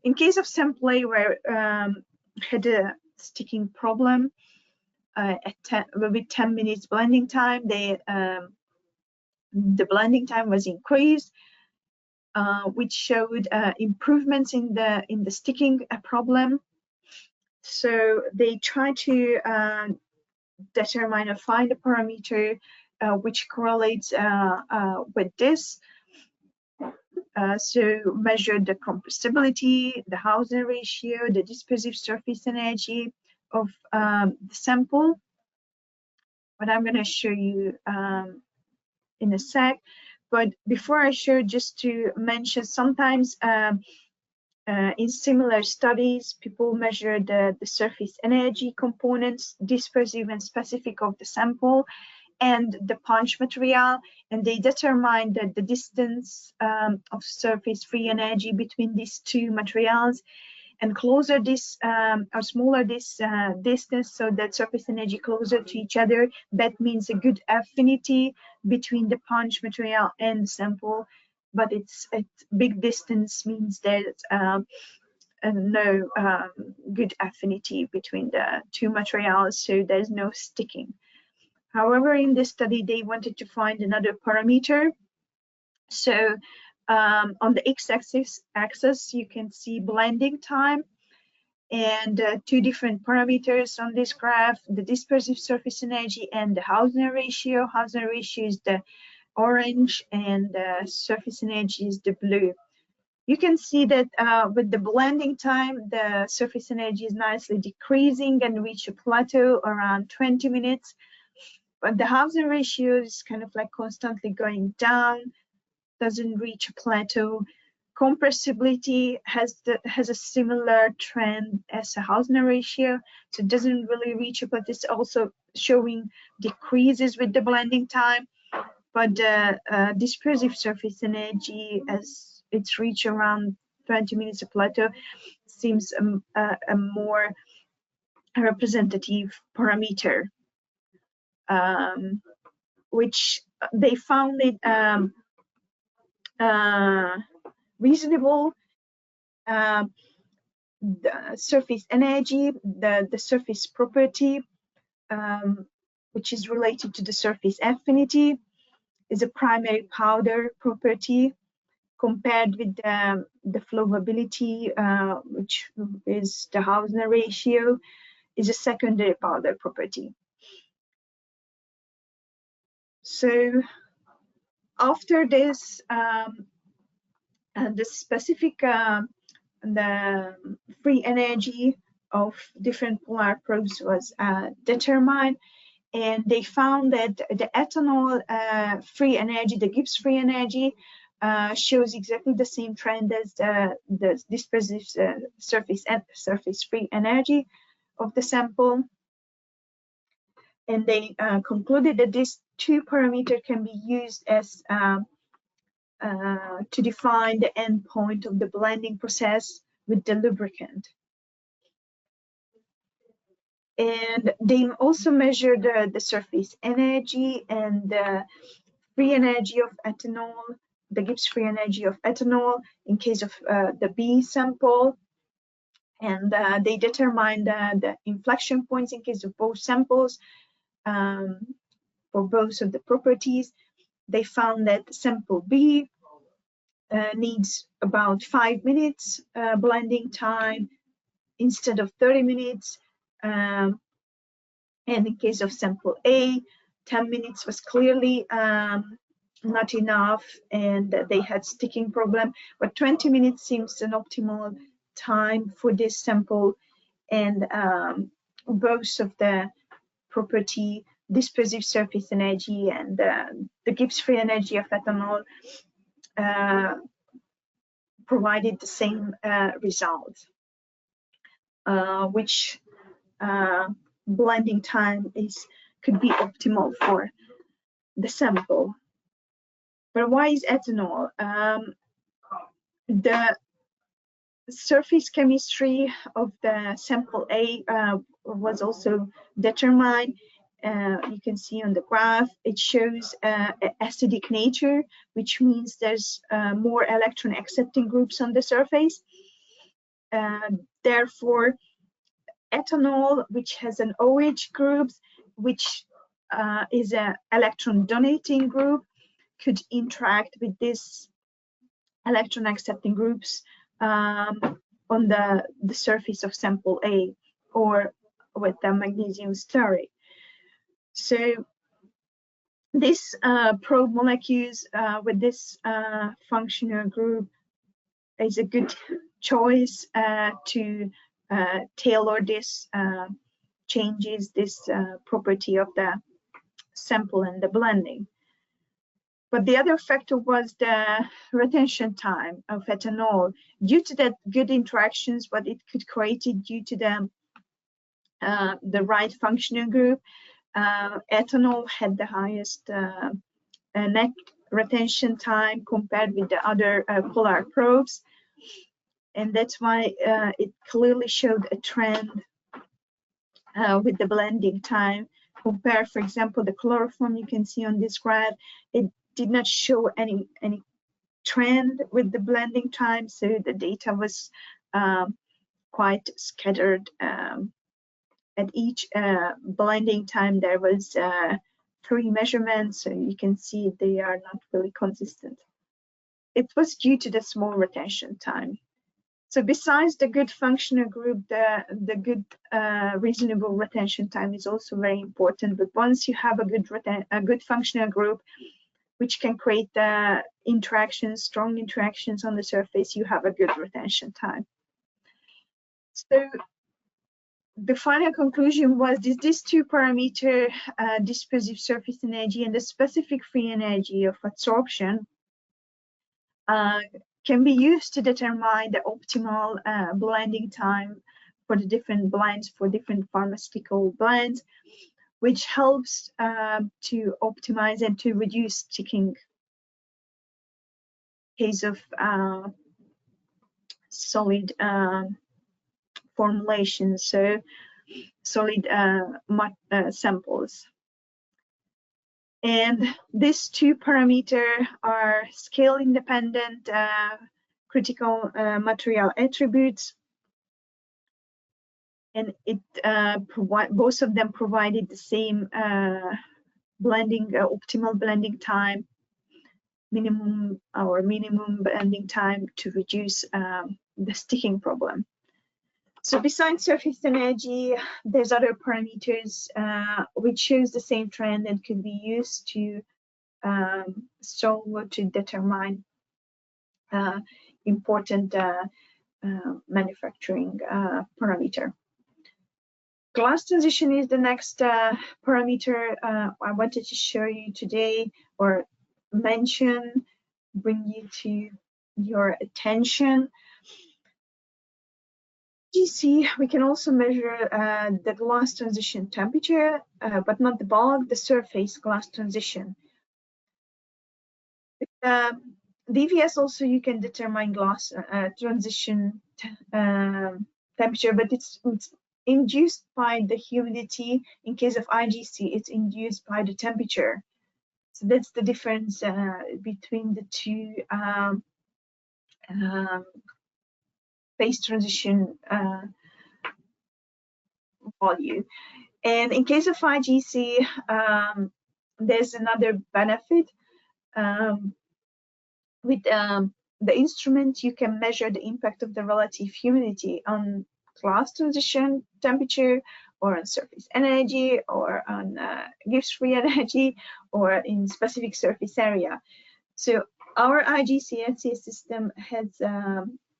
in case of sample A, where had a sticking problem with 10 minutes blending time, the blending time was increased, which showed improvements in the sticking problem. So they try to determine or find a parameter which correlates with this. So measure the compressibility, the Hausner ratio, the dispersive surface energy of the sample. But I'm going to show you in a sec. But before I show, just to mention, sometimes in similar studies, people measure the surface energy components, dispersive and specific of the sample, and the punch material, and they determine that the distance of surface free energy between these two materials, and closer this or smaller this distance, so that surface energy closer to each other, that means a good affinity between the punch material and the sample. But it's at big distance means there's no good affinity between the two materials, so there's no sticking. However, in this study, they wanted to find another parameter. So on the x-axis, you can see blending time, and two different parameters on this graph: the dispersive surface energy and the Hausner ratio. Hausner ratio is the orange, and the surface energy is the blue. You can see that with the blending time, the surface energy is nicely decreasing and reach a plateau around 20 minutes. But the Hausner ratio is kind of like constantly going down, doesn't reach a plateau. Compressibility has a similar trend as a Hausner ratio, so it doesn't really reach a plateau. It's also showing decreases with the blending time, but the dispersive surface energy, as it's reached around 20 minutes a plateau, seems a more representative parameter. Which they found it reasonable. The surface energy, the surface property, which is related to the surface affinity, is a primary powder property, compared with the flowability, which is the Hausner ratio, is a secondary powder property. So after this, the specific the free energy of different polar probes was determined, and they found that the ethanol free energy, the Gibbs free energy, shows exactly the same trend as the dispersive surface free energy of the sample. And they concluded that these two parameters can be used as to define the endpoint of the blending process with the lubricant. And they also measured the surface energy and the free energy of ethanol the Gibbs free energy of ethanol in case of the B sample, and they determined the inflection points in case of both samples for both of the properties. They found that sample B needs about 5 minutes blending time instead of 30 minutes. And in case of sample A, 10 minutes was clearly not enough, and they had sticking problem. But 20 minutes seems an optimal time for this sample, and both of the property, dispersive surface energy and the Gibbs free energy of ethanol provided the same result, which blending time could be optimal for the sample. But why is ethanol? The surface chemistry of the sample A was also determined. You can see on the graph, it shows acidic nature, which means there's more electron accepting groups on the surface. Therefore, ethanol, which has an OH group, which is an electron donating group, could interact with this electron accepting groups on the surface of sample A, or with the magnesium stearate. So this probe molecules with this functional group is a good choice to tailor this changes this property of the sample and the blending. But the other factor was the retention time of ethanol. Due to that good interactions, what it could create due to the right functional group, ethanol had the highest net retention time compared with the other polar probes, and that's why it clearly showed a trend with the blending time. Compare, for example, the chloroform you can see on this graph, it did not show any trend with the blending time, so the data was quite scattered. At each blending time, there was 3 measurements, so you can see they are not really consistent. It was due to the small retention time. So besides the good functional group, the good reasonable retention time is also very important. But once you have a good functional group, which can create the interactions, strong interactions on the surface, you have a good retention time. So the final conclusion was these 2 parameters, dispersive surface energy and the specific free energy of adsorption, can be used to determine the optimal blending time for the different blends, for different pharmaceutical blends, which helps to optimize and to reduce sticking in case of solid formulations, so solid samples. And these 2 parameters are scale independent critical material attributes, and it both of them provided the same blending optimal blending time, minimum blending time to reduce the sticking problem. So besides surface energy, there's other parameters which shows the same trend and could be used to solve or to determine important manufacturing parameter. Glass transition is the next parameter I wanted to show you today, or mention, bring you to your attention. You see, we can also measure the glass transition temperature, but not the bulk, the surface glass transition. DVS also you can determine glass transition temperature, but it's induced by the humidity. In case of IGC, it's induced by the temperature. So that's the difference between the two phase transition value. And in case of IGC, there's another benefit. With the instrument, you can measure the impact of the relative humidity on glass transition temperature, or on surface energy, or on Gibbs free energy, or in specific surface area. So our IGC system has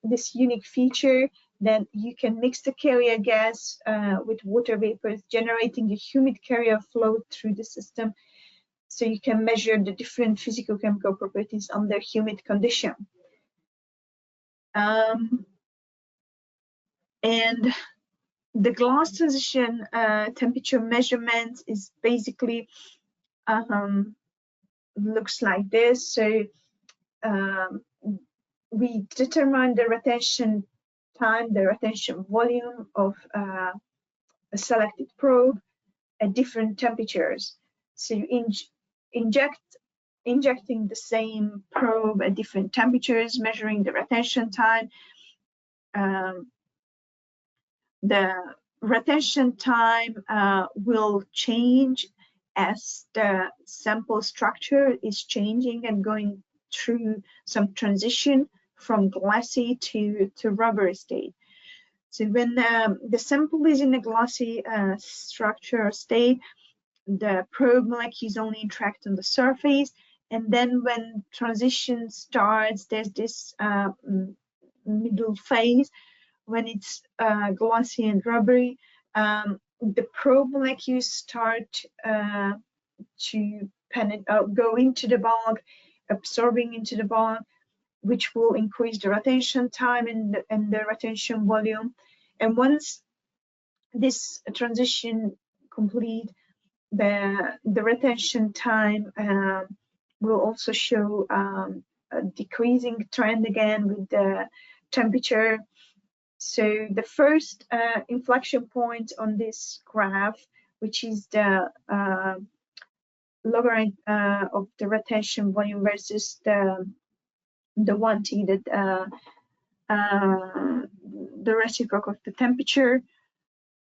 this unique feature that you can mix the carrier gas with water vapors, generating a humid carrier flow through the system. So you can measure the different physicochemical properties under humid condition. And the glass transition temperature measurement is basically looks like this. So we determine the retention time, the retention volume of a selected probe at different temperatures. So you injecting the same probe at different temperatures, measuring the retention time. The retention time will change as the sample structure is changing and going through some transition from glassy to rubber state. So when the sample is in a glassy structure state, the probe molecules only interact on the surface, and then when transition starts, there's this middle phase when it's glossy and rubbery. The probe molecules start to go into the bulk, absorbing into the bulk, which will increase the retention time and the retention volume. And once this transition complete, the retention time will also show a decreasing trend again with the temperature. So the first inflection point on this graph, which is the logarithm of the retention volume versus the 1T, that the reciprocal of the temperature.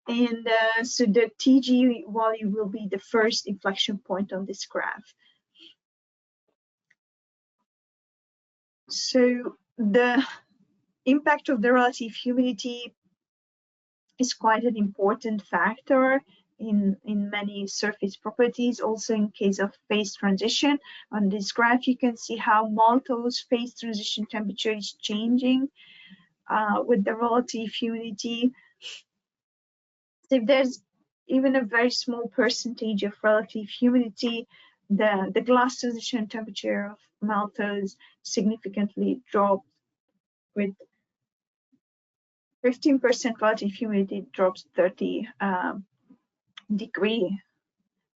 And so the TG value will be the first inflection point on this graph. So the impact of the relative humidity is quite an important factor in many surface properties, also in case of phase transition. On this graph, you can see how maltose phase transition temperature is changing with the relative humidity. So if there's even a very small percentage of relative humidity, the glass transition temperature of maltose significantly drops. With 15% relative humidity, drops 30 degree,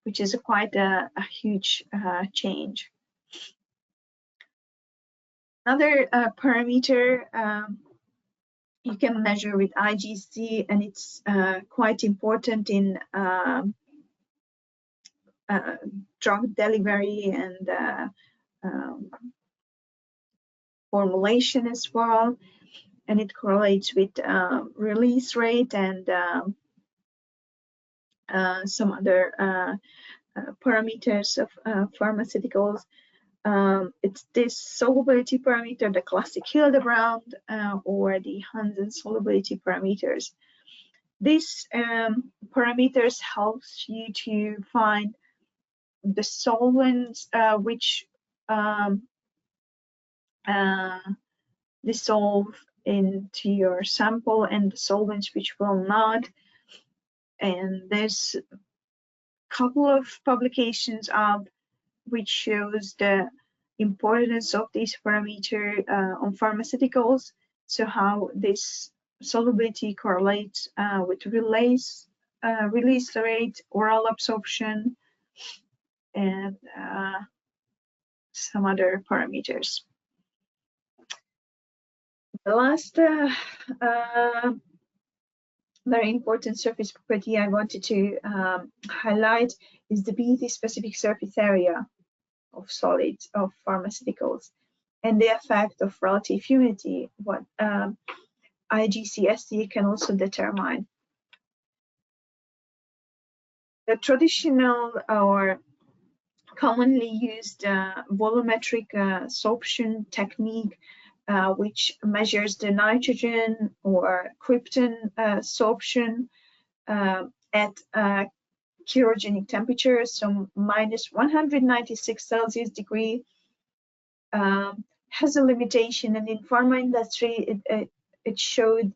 which is quite a huge change. Another parameter you can measure with IGC, and it's quite important in drug delivery and formulation as well, and it correlates with release rate and some other parameters of pharmaceuticals. It's this solubility parameter, the classic Hildebrand, or the Hansen solubility parameters. These parameters helps you to find the solvents which dissolve into your sample and the solvents which will not. And there's a couple of publications out which shows the importance of this parameter on pharmaceuticals. So how this solubility correlates with release rate, oral absorption, and some other parameters. The last very important surface property I wanted to highlight is the BET specific surface area. of solids of pharmaceuticals, and the effect of relative humidity, what IGCSE can also determine. The traditional or commonly used volumetric sorption technique, which measures the nitrogen or krypton sorption at cryogenic temperature, so minus 196 Celsius degree, has a limitation, and in pharma industry it showed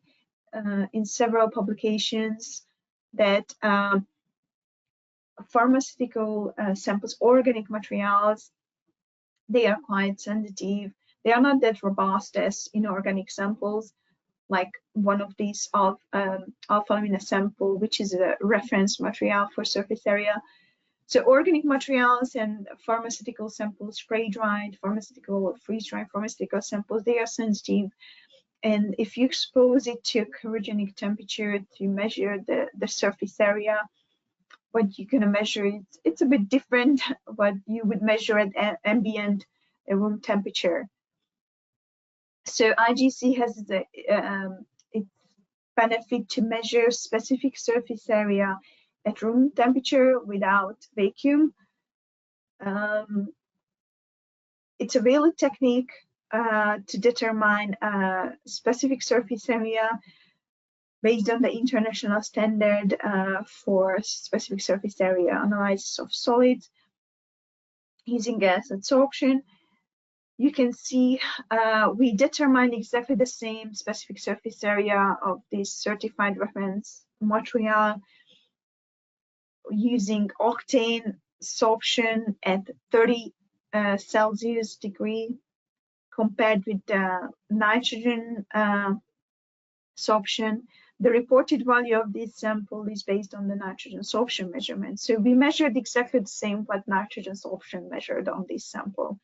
in several publications that pharmaceutical samples, organic materials, they are quite sensitive. They are not that robust as inorganic samples, like one of these alpha-lamina sample, which is a reference material for surface area. So organic materials and pharmaceutical samples, spray-dried pharmaceutical or freeze-dried pharmaceutical samples, they are sensitive. And if you expose it to cryogenic temperature to measure the surface area, what you're going to measure, it's a bit different what you would measure at ambient room temperature. So IGC has its benefit to measure specific surface area at room temperature without vacuum. It's a valid technique to determine specific surface area based on the international standard for specific surface area analysis of solids using gas adsorption. You can see we determine exactly the same specific surface area of this certified reference material using octane sorption at 30 Celsius degree compared with the nitrogen sorption. The reported value of this sample is based on the nitrogen sorption measurement. So we measured exactly the same what nitrogen sorption measured on this sample.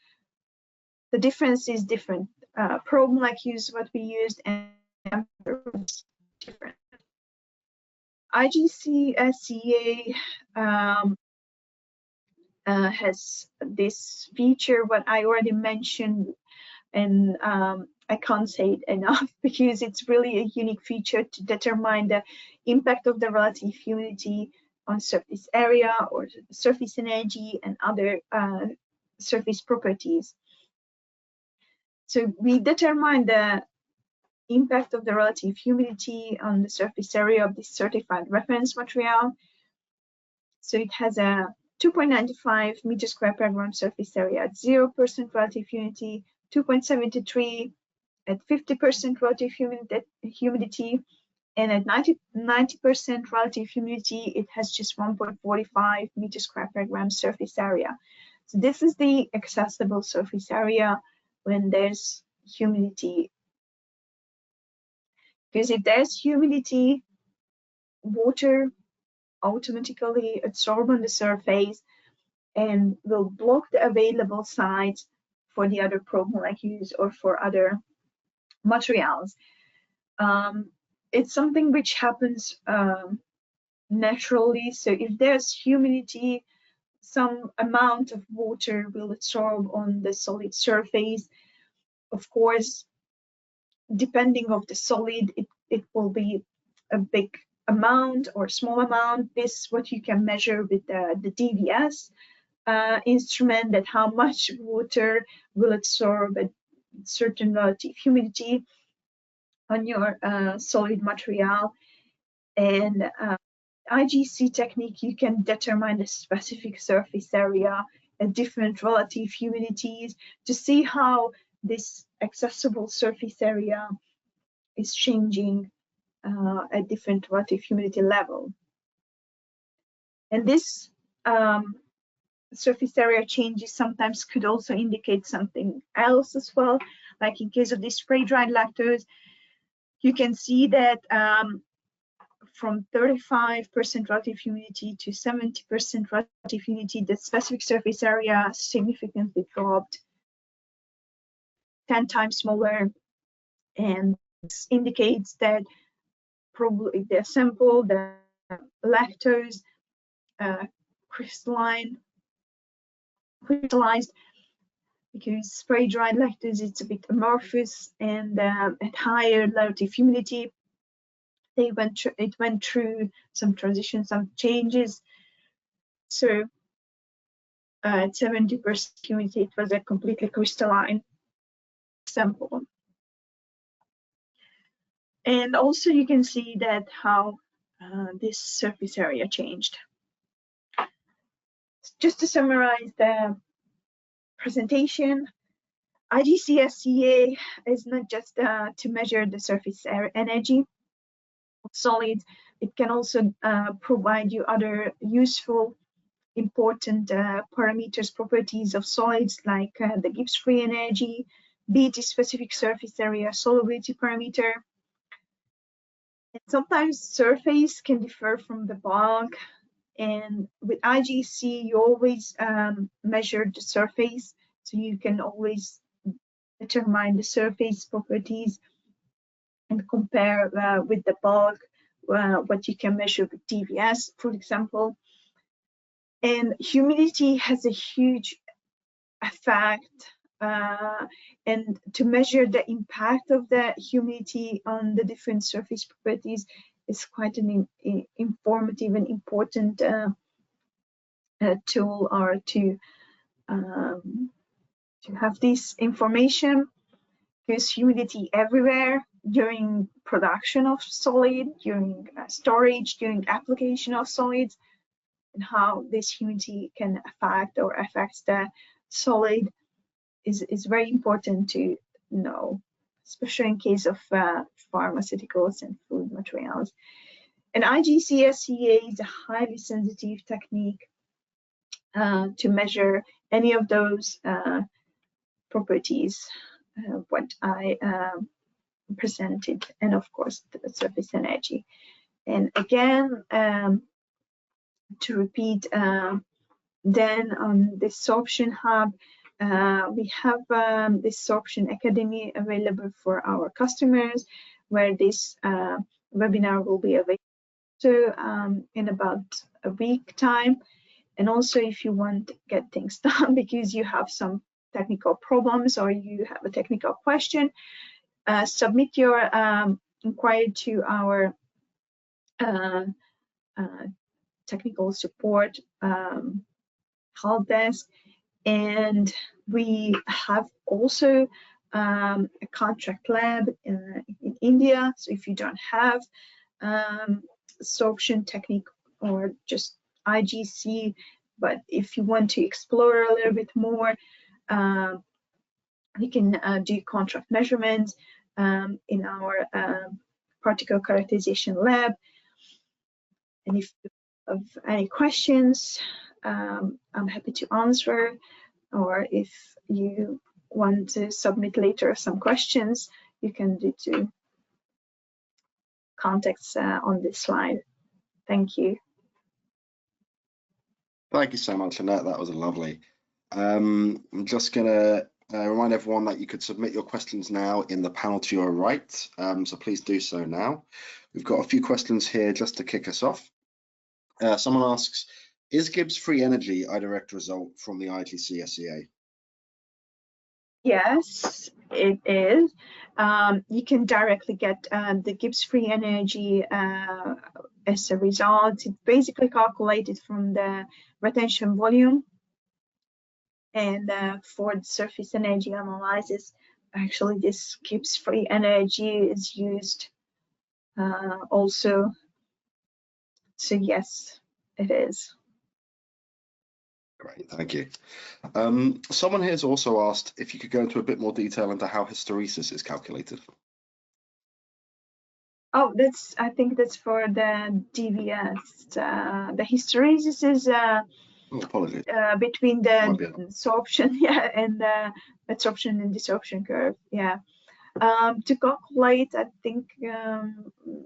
The difference is different. Probe molecules, what we used, and different. IGCSE has this feature, what I already mentioned, and I can't say it enough because it's really a unique feature to determine the impact of the relative humidity on surface area or surface energy and other surface properties. So we determine the impact of the relative humidity on the surface area of this certified reference material. So it has a 2.95 meters square per gram surface area at 0% relative humidity, 2.73 at 50% relative humidity, and at 90% relative humidity, it has just 1.45 meters square per gram surface area. So this is the accessible surface area when there's humidity. Because if there's humidity, water automatically absorb on the surface and will block the available sites for the other probe molecules or for other materials. It's something which happens naturally. So if there's humidity, some amount of water will absorb on the solid surface. Of course, depending on the solid, it will be a big amount or small amount. This is what you can measure with the DVS instrument, that how much water will absorb at certain relative humidity on your solid material. And IGC technique, you can determine the specific surface area at different relative humidities to see how this accessible surface area is changing at different relative humidity level. And this surface area changes sometimes could also indicate something else as well. Like in case of this spray-dried lactose, you can see that from 35% relative humidity to 70% relative humidity, the specific surface area significantly dropped, 10 times smaller, and this indicates that probably the sample, the lactose crystallized, because spray-dried lactose is a bit amorphous, and at higher relative humidity, it went through some transitions, some changes. So at 70% humidity, it was a completely crystalline sample. And also you can see that how this surface area changed. Just to summarize the presentation, IGCSEA is not just to measure the surface energy of solids. It can also provide you other useful, important parameters, properties of solids, like the Gibbs-free energy, BT-specific surface area, solubility parameter. And sometimes surface can differ from the bulk, and with IGC you always measure the surface, so you can always determine the surface properties and compare with the bulk what you can measure with TVS, for example. And humidity has a huge effect, and to measure the impact of the humidity on the different surface properties is quite an informative and important tool, or to have this information, because humidity everywhere during production of solid, during storage, during application of solids, and how this humidity can affect or affects the solid is very important to know, especially in case of pharmaceuticals and food materials. And IGCSEA is a highly sensitive technique to measure any of those properties what I presented, and of course the surface energy. And again, to repeat, then on the Sorption Hub, we have this Sorption Academy available for our customers, where this webinar will be available in about a week time. And also, if you want to get things done because you have some technical problems or you have a technical question, submit your inquiry to our technical support help desk. And we have also a contract lab in India. So if you don't have sorption technique or just IGC, but if you want to explore a little bit more, we can do contract measurements in our particle characterization lab. And if you have any questions, I'm happy to answer, or if you want to submit later some questions, you can do to contacts on this slide. Thank you.
Thank you so much, Anett. That was lovely. I'm just going to remind everyone that you could submit your questions now in the panel to your right, so please do so now. We've got a few questions here just to kick us off. Someone asks, is Gibbs-free energy a direct result from the IGCSEA?
Yes, it is. You can directly get the Gibbs-free energy as a result. It's basically calculated from the retention volume. And for the surface energy analysis, actually this Gibbs-free energy is used also. So yes, it is.
Great, thank you. Someone here has also asked if you could go into a bit more detail into how hysteresis is calculated.
Oh, I think that's for the DVS. The hysteresis is between the sorption, yeah, and the absorption and desorption curve, yeah. To calculate, I think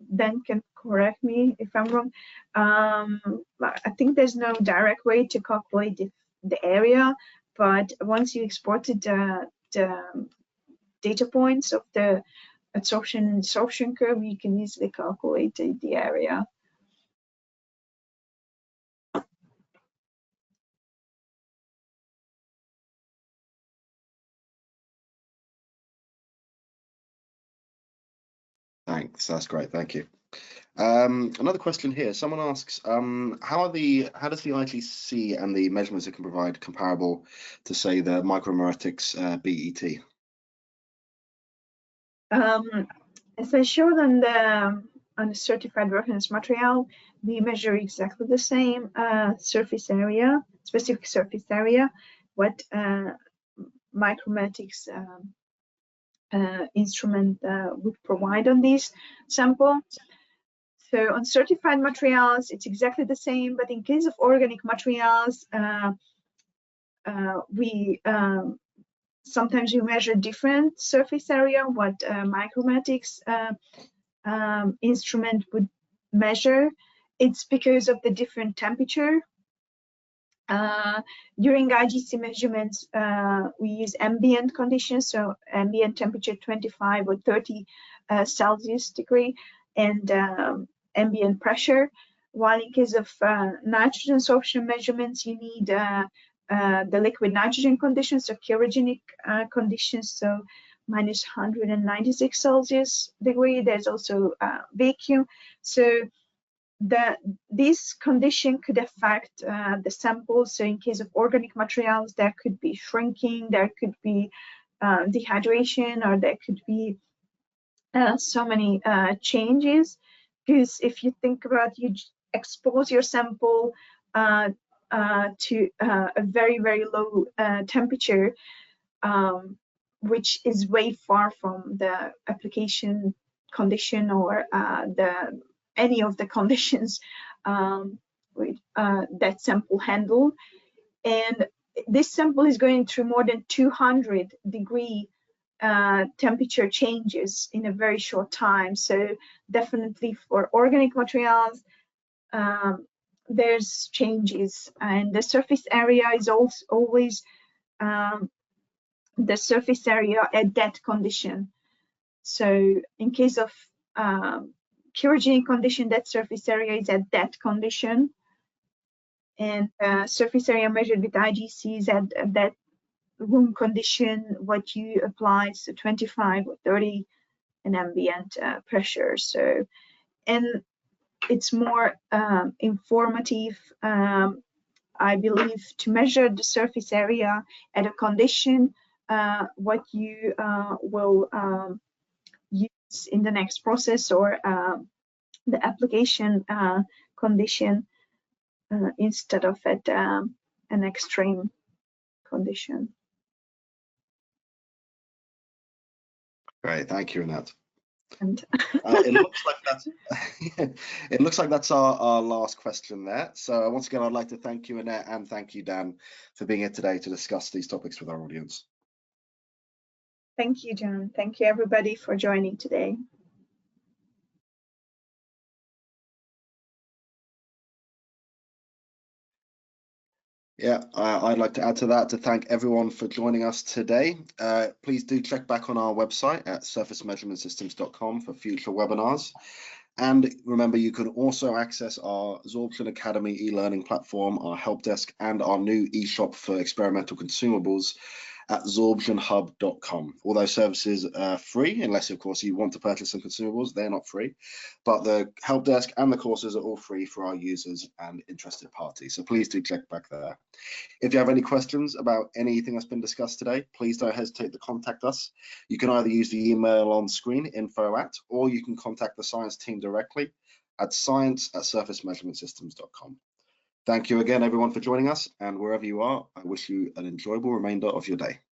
Ben can correct me if I'm wrong. I think there's no direct way to calculate the area, but once you exported the data points of the absorption and desorption curve, you can easily calculate the area.
Thanks, that's great, thank you. Another question here. Someone asks, how does the IGC and the measurements it can provide comparable to, say, the micromeristics BET?
As I showed on the certified reference material, we measure exactly the same surface area, specific surface area, what micromeristics instrument would provide on this sample. So on certified materials, it's exactly the same, but in case of organic materials, sometimes we measure different surface area, what micromeristics instrument would measure. It's because of the different temperature. During IGC measurements, we use ambient conditions, so ambient temperature 25 or 30 Celsius degree, and ambient pressure. While in case of nitrogen absorption measurements, you need the liquid nitrogen conditions, so cryogenic conditions, so minus 196 Celsius degree. There's also vacuum. So this condition could affect the sample. So in case of organic materials, there could be shrinking, there could be dehydration, or there could be so many changes. Because if you think about, you expose your sample to a very, very low temperature, which is way far from the application condition or any of the conditions that sample handle. And this sample is going through more than 200 degree temperature changes in a very short time. So definitely for organic materials, there's changes, and the surface area is also always the surface area at that condition. So in case of cryogenic condition, that surface area is at that condition, and surface area measured with IGC is at that room condition, what you apply, so 25 or 30 in ambient pressure. So, and it's more informative, I believe, to measure the surface area at a condition what you will use in the next process, or the application condition, instead of at an extreme condition.
Great, thank you, Anett.
And
it looks like that's our last question there. So once again, I'd like to thank you, Anett, and thank you, Dan, for being here today to discuss these topics with our audience.
Thank you, John. Thank you, everybody, for joining today.
Yeah, I'd like to add to that to thank everyone for joining us today. Please do check back on our website at surfacemeasurementsystems.com for future webinars. And remember, you can also access our Zorbtion Academy e-learning platform, our help desk, and our new e-shop for experimental consumables at zorbtionhub.com. All those services are free, unless, of course, you want to purchase some consumables. They're not free, but the help desk and the courses are all free for our users and interested parties. So please do check back there. If you have any questions about anything that's been discussed today, please don't hesitate to contact us. You can either use the email on screen, info@, or you can contact the science team directly at science@surfacemeasurementsystems.com. Thank you again, everyone, for joining us, and wherever you are, I wish you an enjoyable remainder of your day.